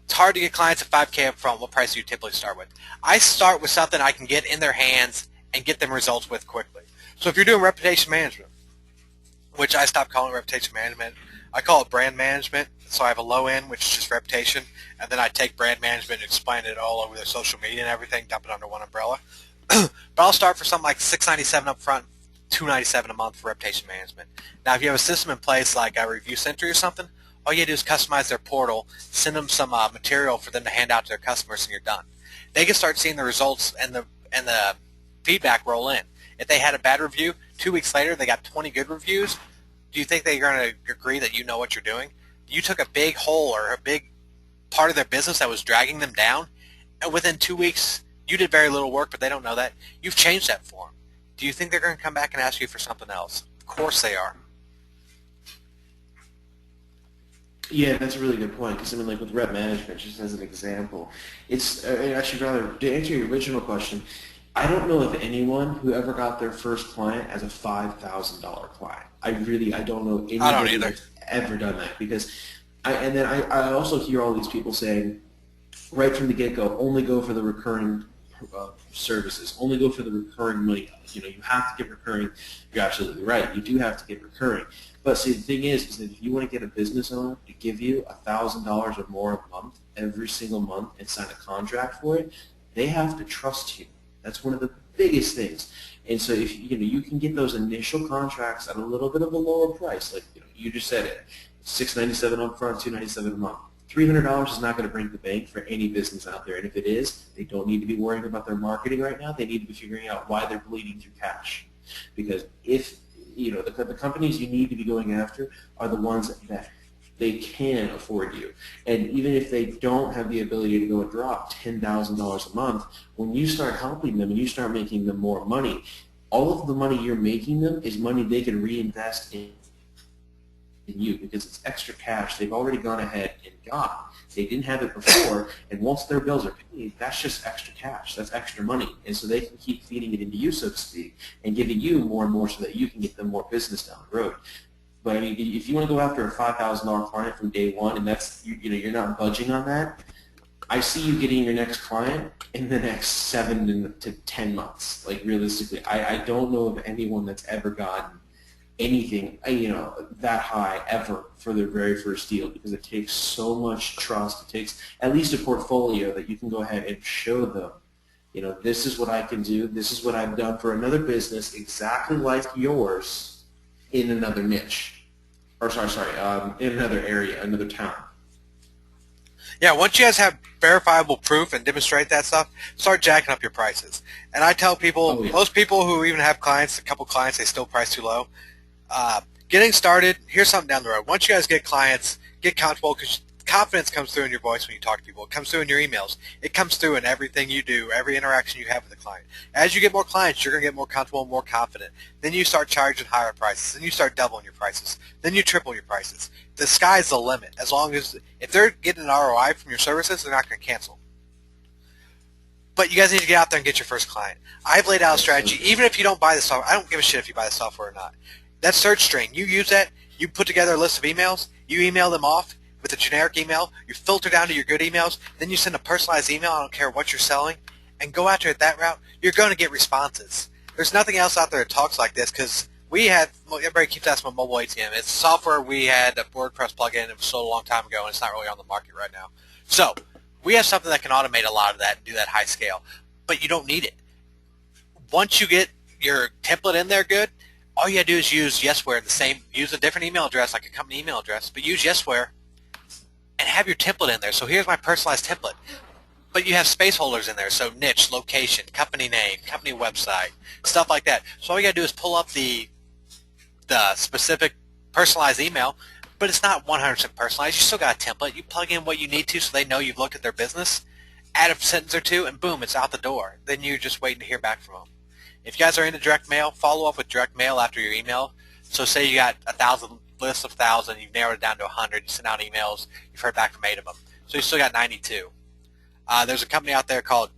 It's hard to get clients at 5K up front. What price do you typically start with? I start with something I can get in their hands and get them results with quickly. So if you're doing reputation management, which I stopped calling reputation management, I call it brand management. So I have a low end, which is just reputation, and then I take brand management and explain it all over their social media and everything, dump it under one umbrella. But I'll start for something like $697 up front, $297 a month for reputation management. Now, if you have a system in place like a Review Century or something, all you do is customize their portal, send them some material for them to hand out to their customers, and you're done. They can start seeing the results and the feedback roll in. If they had a bad review, 2 weeks later they got 20 good reviews, do you think they're going to agree that you know what you're doing? You took a big hole or a big part of their business that was dragging them down, and within 2 weeks you did very little work, but they don't know that. You've changed that for them. Do you think they're going to come back and ask you for something else? Of course they are. Yeah, that's a really good point, because I mean, like with rep management, just as an example, it's actually rather, to answer your original question, I don't know of anyone who ever got their first client as a $5,000 client. I don't know anybody that's ever done that, because I also hear all these people saying right from the get-go, only go for the recurring services, only go for the recurring money. You know, you have to get recurring. You're absolutely right. You do have to get recurring. But see, the thing is that if you want to get a business owner to give you $1,000 or more a month every single month and sign a contract for it, they have to trust you. That's one of the biggest things. And so if you can get those initial contracts at a little bit of a lower price, like you just said it, $697 up front, $297 a month. $300 is not going to break the bank for any business out there. And if it is, they don't need to be worrying about their marketing right now. They need to be figuring out why they're bleeding through cash. Because if the companies you need to be going after are the ones that they can afford you. And even if they don't have the ability to go and drop $10,000 a month, when you start helping them and you start making them more money, all of the money you're making them is money they can reinvest in you, because it's extra cash they've already gone ahead and got. They didn't have it before, and once their bills are paid, that's just extra cash. That's extra money. And so they can keep feeding it into you, so to speak, and giving you more and more so that you can get them more business down the road. But I mean, if you want to go after a $5,000 client from day one, and that's you're not budging on that, I see you getting your next client in the next 7 to 10 months. Like realistically, I don't know of anyone that's ever gotten anything that high ever for their very first deal, because it takes so much trust. It takes at least a portfolio that you can go ahead and show them, this is what I can do, this is what I've done for another business exactly like yours in another niche, or in another area, another town. Yeah, once you guys have verifiable proof and demonstrate that stuff, start jacking up your prices. And I tell people, most people who even have clients, a couple clients, they still price too low. Getting started, here's something down the road. Once you guys get clients, get comfortable, because confidence comes through in your voice when you talk to people. It comes through in your emails. It comes through in everything you do, every interaction you have with a client. As you get more clients, you're going to get more comfortable and more confident. Then you start charging higher prices. Then you start doubling your prices. Then you triple your prices. The sky's the limit. As long as, if they're getting an ROI from your services, they're not going to cancel. But you guys need to get out there and get your first client. I've laid out a strategy. Even if you don't buy the software, I don't give a shit if you buy the software or not. That search string, you use that, you put together a list of emails, you email them off with a generic email, you filter down to your good emails, then you send a personalized email, I don't care what you're selling, and go after it that route, you're going to get responses. There's nothing else out there that talks like this, because everybody keeps asking about mobile ATM. It's software we had, a WordPress plugin, it was sold a long time ago, and it's not really on the market right now. So, we have something that can automate a lot of that and do that high scale, but you don't need it. Once you get your template in there good, all you gotta do is use Yesware, use a different email address, like a company email address, but use Yesware and have your template in there. So here's my personalized template. But you have space holders in there, so niche, location, company name, company website, stuff like that. So all you gotta do is pull up the specific personalized email, but it's not 100% personalized. You still got a template. You plug in what you need to so they know you've looked at their business, add a sentence or two, and boom, it's out the door. Then you're just waiting to hear back from them. If you guys are into direct mail, follow up with direct mail after your email. So say you got 1,000 lists of 1,000, you've narrowed it down to 100, you send out emails, you've heard back from 8 of them. So you still got 92. There's a company out there called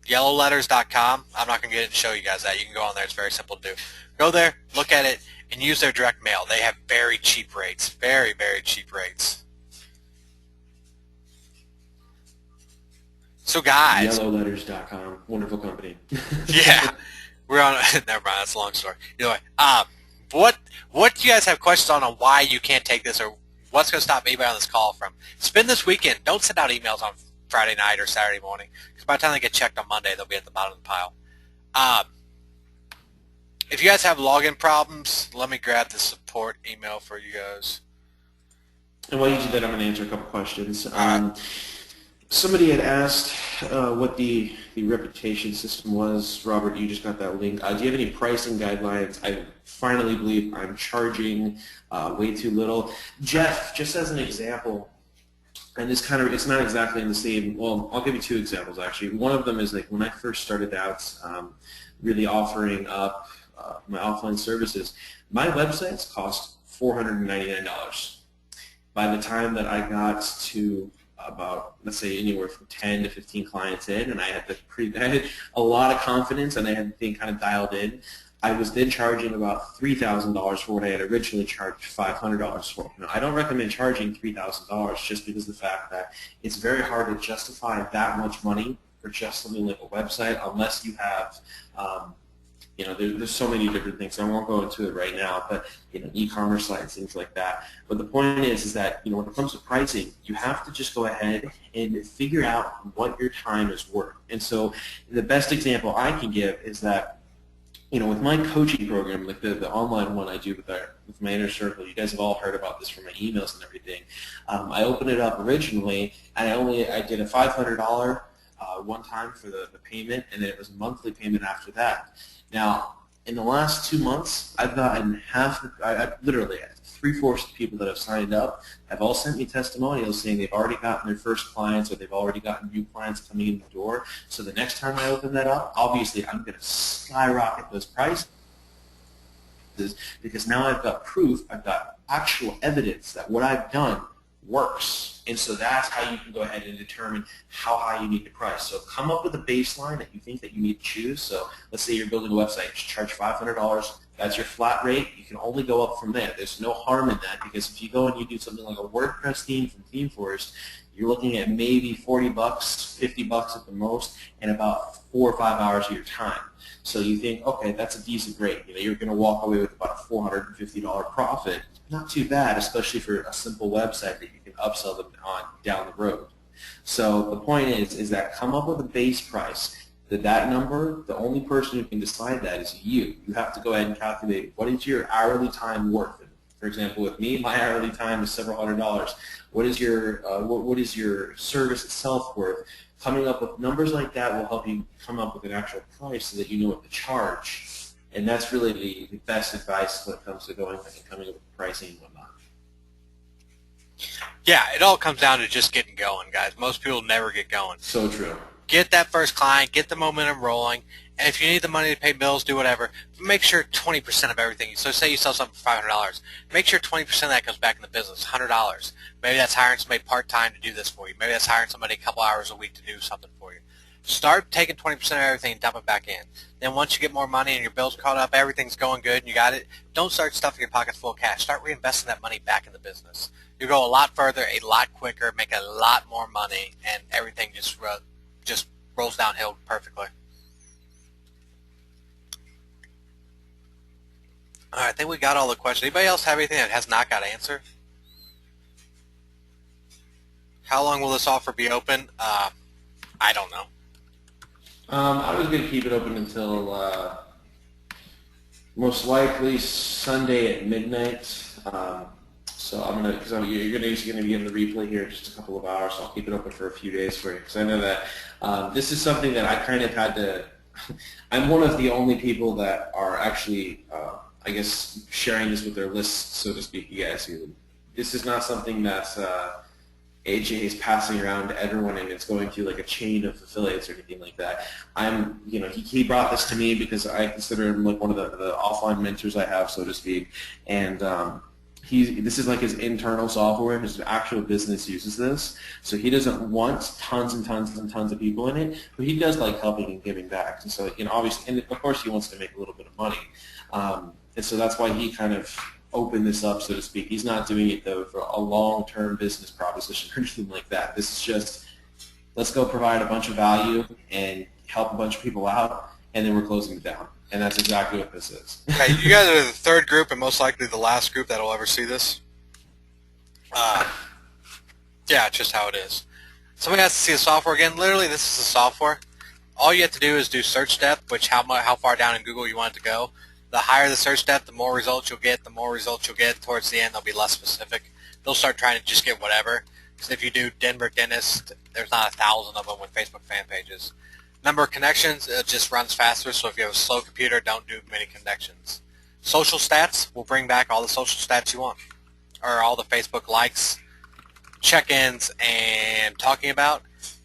yellowletters.com. I'm not going to get it and show you guys that. You can go on there. It's very simple to do. Go there, look at it, and use their direct mail. They have very cheap rates, very, very cheap rates. So guys, Yellowletters.com, wonderful company. yeah, we're on. Never mind, that's a long story. Anyway, what do you guys have questions on why you can't take this, or what's going to stop anybody on this call from spend this weekend? Don't send out emails on Friday night or Saturday morning, because by the time they get checked on Monday, they'll be at the bottom of the pile. If you guys have login problems, let me grab the support email for you guys. And while you do that, I'm going to answer a couple questions. Somebody had asked what the reputation system was. Robert, you just got that link. Do you have any pricing guidelines? I finally believe I'm charging way too little. Jeff, just as an example, and this kind of, it's not exactly in the same, well, I'll give you two examples actually. One of them is like when I first started out really offering up my offline services, my websites cost $499. By the time that I got to about, let's say, anywhere from 10 to 15 clients in, and I had a lot of confidence, and I had the thing kind of dialed in, I was then charging about $3,000 for what I had originally charged $500 for. Now, I don't recommend charging $3,000 just because of the fact that it's very hard to justify that much money for just something like a website unless you have there's so many different things. So I won't go into it right now, but e-commerce sites, things like that. But the point is that when it comes to pricing, you have to just go ahead and figure out what your time is worth. And so the best example I can give is that with my coaching program, like the online one I do with my inner circle, you guys have all heard about this from my emails and everything. I opened it up originally, and I did a $500 one time for the payment, and then it was a monthly payment after that. Now, in the last 2 months, I've gotten literally 3/4 of the people that have signed up have all sent me testimonials saying they've already gotten their first clients or they've already gotten new clients coming in the door. So the next time I open that up, obviously I'm going to skyrocket those prices because now I've got proof, I've got actual evidence that what I've done works. And so that's how you can go ahead and determine how high you need to price. So come up with a baseline that you think that you need to choose. So let's say you're building a website, you charge $500. That's your flat rate. You can only go up from there. There's no harm in that because if you go and you do something like a WordPress theme from ThemeForest, you're looking at maybe $40, $50 at the most, and about 4 or 5 hours of your time. So you think, okay, that's a decent rate. You're going to walk away with about a $450 profit. Not too bad, especially for a simple website that you can upsell them on down the road. So the point is that come up with a base price. That number, the only person who can decide that is you. You have to go ahead and calculate what is your hourly time worth. For example, with me, my hourly time is several $100s. What is your service itself worth? Coming up with numbers like that will help you come up with an actual price so that you know what to charge. And that's really the best advice when it comes to going and coming up with pricing and whatnot. Yeah, it all comes down to just getting going, guys. Most people never get going. So true. Get that first client, get the momentum rolling, and if you need the money to pay bills, do whatever. Make sure 20% of everything. So say you sell something for $500, make sure 20% of that goes back in the business, $100. Maybe that's hiring somebody part-time to do this for you. Maybe that's hiring somebody a couple hours a week to do something for you. Start taking 20% of everything and dump it back in. Then once you get more money and your bills caught up, everything's going good and you got it, don't start stuffing your pockets full of cash. Start reinvesting that money back in the business. You'll go a lot further, a lot quicker, make a lot more money, and everything just rolls downhill perfectly. All right, I think we got all the questions. Anybody else have anything that has not got answered? How long will this offer be open? I don't know. I was going to keep it open until most likely Sunday at midnight. So I'm gonna, because you're going to be in the replay here in just a couple of hours. So I'll keep it open for a few days for you, because I know that this is something that I kind of had to. I'm one of the only people that are actually, I guess, sharing this with their lists, so to speak. You guys, this is not something that's AJ is passing around to everyone, and it's going through like a chain of affiliates or anything like that. He brought this to me because I consider him like one of the offline mentors I have, so to speak, and this is like his internal software. His actual business uses this, so he doesn't want tons and tons and tons of people in it, but he does like helping and giving back. And so, obviously, and of course, he wants to make a little bit of money, and so that's why he kind of open this up, so to speak. He's not doing it, though, for a long-term business proposition or anything like that. This is just, let's go provide a bunch of value and help a bunch of people out, and then we're closing it down. And that's exactly what this is. Okay, you guys are the third group and most likely the last group that will ever see this. Yeah, it's just how it is. Somebody has to see the software again. Literally, this is the software. All you have to do is do search depth, which how far down in Google you want it to go. The higher the search depth, the more results you'll get. The more results you'll get, towards the end, they'll be less specific. They'll start trying to just get whatever. Because if you do Denver dentist, there's not 1,000 of them with Facebook fan pages. Number of connections, it just runs faster. So if you have a slow computer, don't do many connections. Social stats will bring back all the social stats you want, or all the Facebook likes, check-ins, and talking about.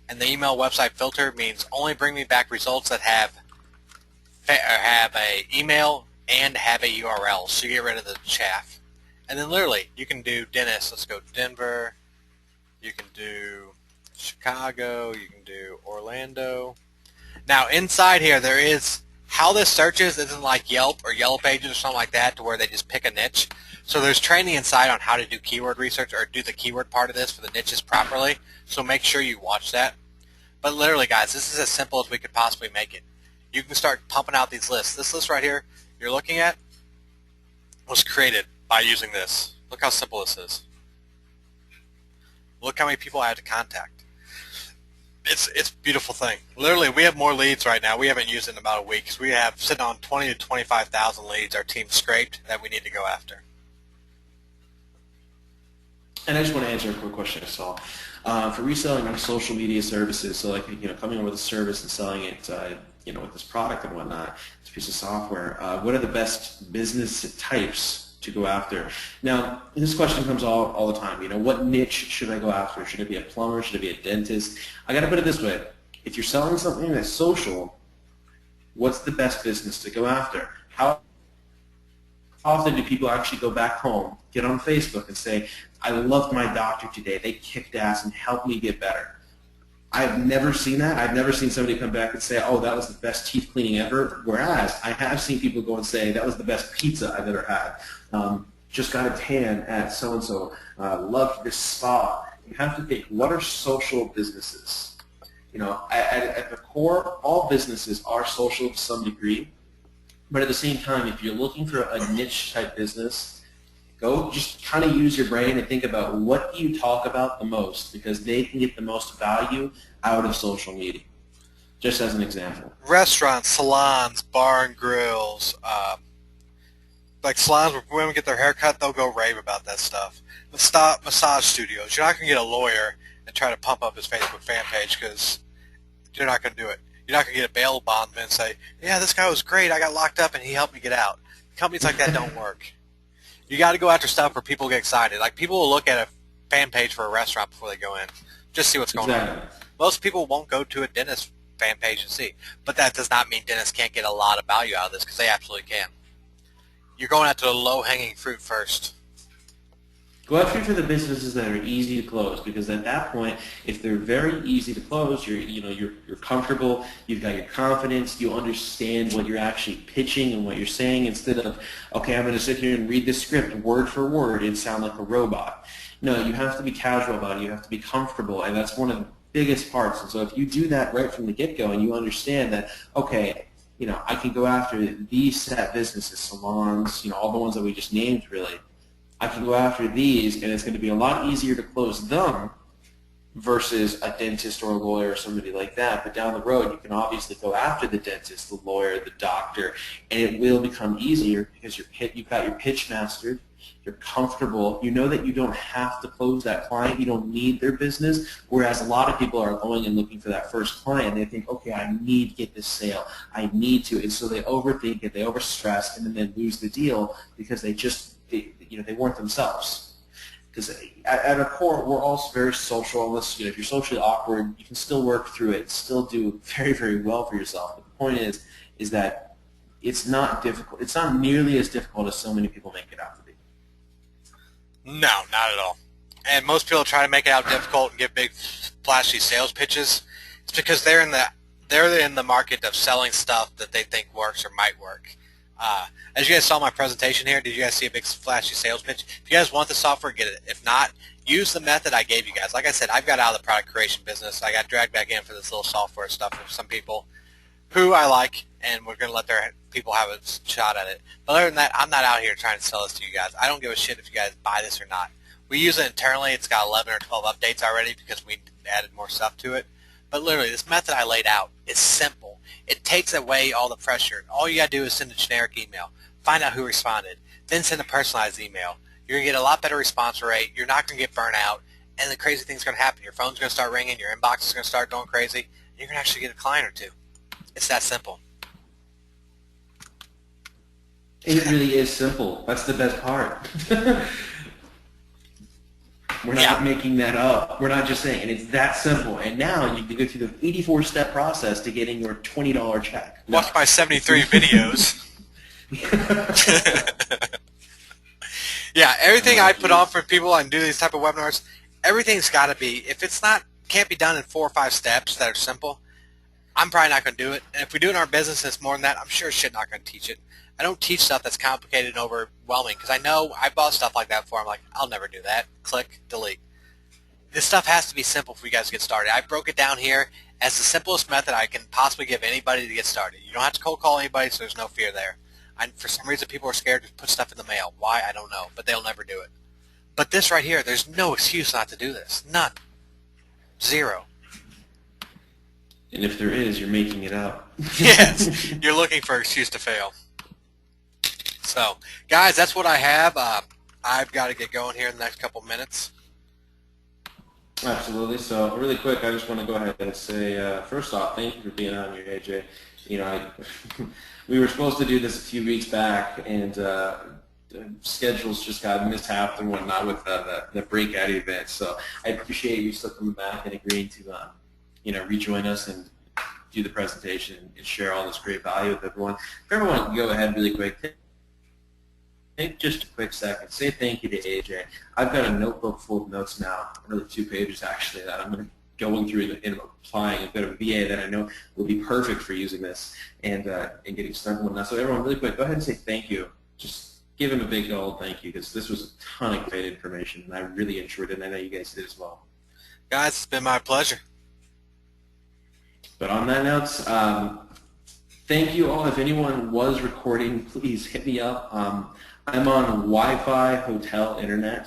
And the email website filter means only bring me back results that have a email and have a URL, so you get rid of the chaff. And then literally, you can do dentist. Let's go Denver. You can do Chicago. You can do Orlando. Now inside here, there is how this searches isn't like Yelp or Yellow Pages or something like that, to where they just pick a niche. So there's training inside on how to do keyword research or do the keyword part of this for the niches properly. So make sure you watch that. But literally, guys, this is as simple as we could possibly make it. You can start pumping out these lists. This list right here you're looking at was created by using this. Look how simple this is. Look how many people I had to contact. It's a beautiful thing. Literally, we have more leads right now. We haven't used it in about a week, because we have sitting on 20 to 25,000 leads our team scraped that we need to go after. And I just want to answer a quick question I saw. For reselling on social media services, so like, coming up with a service and selling it, with this product and whatnot, this piece of software, what are the best business types to go after? Now, this question comes all the time. What niche should I go after? Should it be a plumber? Should it be a dentist? I got to put it this way. If you're selling something that's social, what's the best business to go after? How often do people actually go back home, get on Facebook, and say, I loved my doctor today. They kicked ass and helped me get better? I've never seen that. I've never seen somebody come back and say, oh, that was the best teeth cleaning ever. Whereas I have seen people go and say, that was the best pizza I've ever had. Just got a tan at so-and-so. Loved this spa. You have to think, what are social businesses? At the core, all businesses are social to some degree. But at the same time, if you're looking for a niche type business, go just kind of use your brain and think about what do you talk about the most, because they can get the most value out of social media. Just as an example. Restaurants, salons, bar and grills, like salons where women get their hair cut, they'll go rave about that stuff. Massage studios, you're not going to get a lawyer and try to pump up his Facebook fan page, because you're not going to do it. You're not going to get a bail bondsman and say, yeah, this guy was great, I got locked up and he helped me get out. Companies like that don't work. You got to go after stuff where people get excited. Like, people will look at fan page for a restaurant before they go in. Just see what's going on. Most people won't go to a dentist fan page and see. But that does not mean dentists can't get a lot of value out of this, because they absolutely can. You're going after the low-hanging fruit first. Go after the businesses that are easy to close, because at that point, if they're very easy to close, you're comfortable, you've got your confidence, you understand what you're actually pitching and what you're saying, instead of, okay, I'm going to sit here and read this script word for word and sound like a robot. No, you have to be casual about it. You have to be comfortable, and that's one of the biggest parts. And so if you do that right from the get-go and you understand that, okay, I can go after these set businesses, salons, all the ones that we just named, really. I can go after these, and it's going to be a lot easier to close them versus a dentist or a lawyer or somebody like that. But down the road, you can obviously go after the dentist, the lawyer, the doctor, and it will become easier because you've got your pitch mastered. You're comfortable. You know that you don't have to close that client. You don't need their business, whereas a lot of people are going and looking for that first client. They think, okay, I need to get this sale. I need to. And so they overthink it. They overstress, and then they lose the deal because they weren't themselves. Because at our core, we're also very social. Unless, if you're socially awkward, you can still work through it, still do very, very well for yourself. But the point is that it's not difficult. It's not nearly as difficult as so many people make it out to be. No, not at all. And most people try to make it out difficult and give big, flashy sales pitches. It's because they're in the market of selling stuff that they think works or might work. As you guys saw my presentation here, did you guys see a big flashy sales pitch? If you guys want the software, get it. If not, use the method I gave you guys. Like I said, I've got out of the product creation business. I got dragged back in for this little software stuff for some people who I like, and we're going to let their people have a shot at it. But other than that, I'm not out here trying to sell this to you guys. I don't give a shit if you guys buy this or not. We use it internally. It's got 11 or 12 updates already because we added more stuff to it. But literally, this method I laid out is simple. It takes away all the pressure. All you got to do is send a generic email, find out who responded, then send a personalized email. You're going to get a lot better response rate. You're not going to get burnt out. And the crazy thing's going to happen. Your phone's going to start ringing. Your inbox is going to start going crazy. And you're going to actually get a client or two. It's that simple. It really is simple. That's the best part. We're not making that up. We're not just saying, and it's that simple. And now you can go through the 84-step process to getting your $20 check. Watch my 73 videos. Yeah, everything I put on for people and do these type of webinars, everything's got to be, if it's not, can't be done in 4 or 5 steps that are simple, I'm probably not going to do it. And if we do it in our business and it's more than that, I'm sure shit not going to teach it. I don't teach stuff that's complicated and overwhelming because I know I bought stuff like that before. I'm like, I'll never do that. Click, delete. This stuff has to be simple for you guys to get started. I broke it down here as the simplest method I can possibly give anybody to get started. You don't have to cold call anybody, so there's no fear there. For some reason, people are scared to put stuff in the mail. Why? I don't know, but they'll never do it. But this right here, there's no excuse not to do this. None. Zero. And if there is, you're making it up. Yes, you're looking for an excuse to fail. So, guys, that's what I have. I've got to get going here in the next couple minutes. Absolutely. So, really quick, I just want to go ahead and say, first off, thank you for being on here, AJ. We were supposed to do this a few weeks back, and schedules just got mishapped and whatnot with the breakout event. So, I appreciate you still coming back and agreeing to, rejoin us and do the presentation and share all this great value with everyone. If everyone can go ahead really quick, take just a quick second. Say thank you to AJ. I've got a notebook full of notes now, really 2 pages actually, that I'm going to go through and applying a bit of VA that I know will be perfect for using this and getting started with that. So everyone, really quick, go ahead and say thank you. Just give him a big old thank you because this was a ton of great information and I really enjoyed it and I know you guys did as well. Guys, it's been my pleasure. But on that note, thank you all. If anyone was recording, please hit me up. I'm on Wi-Fi hotel internet.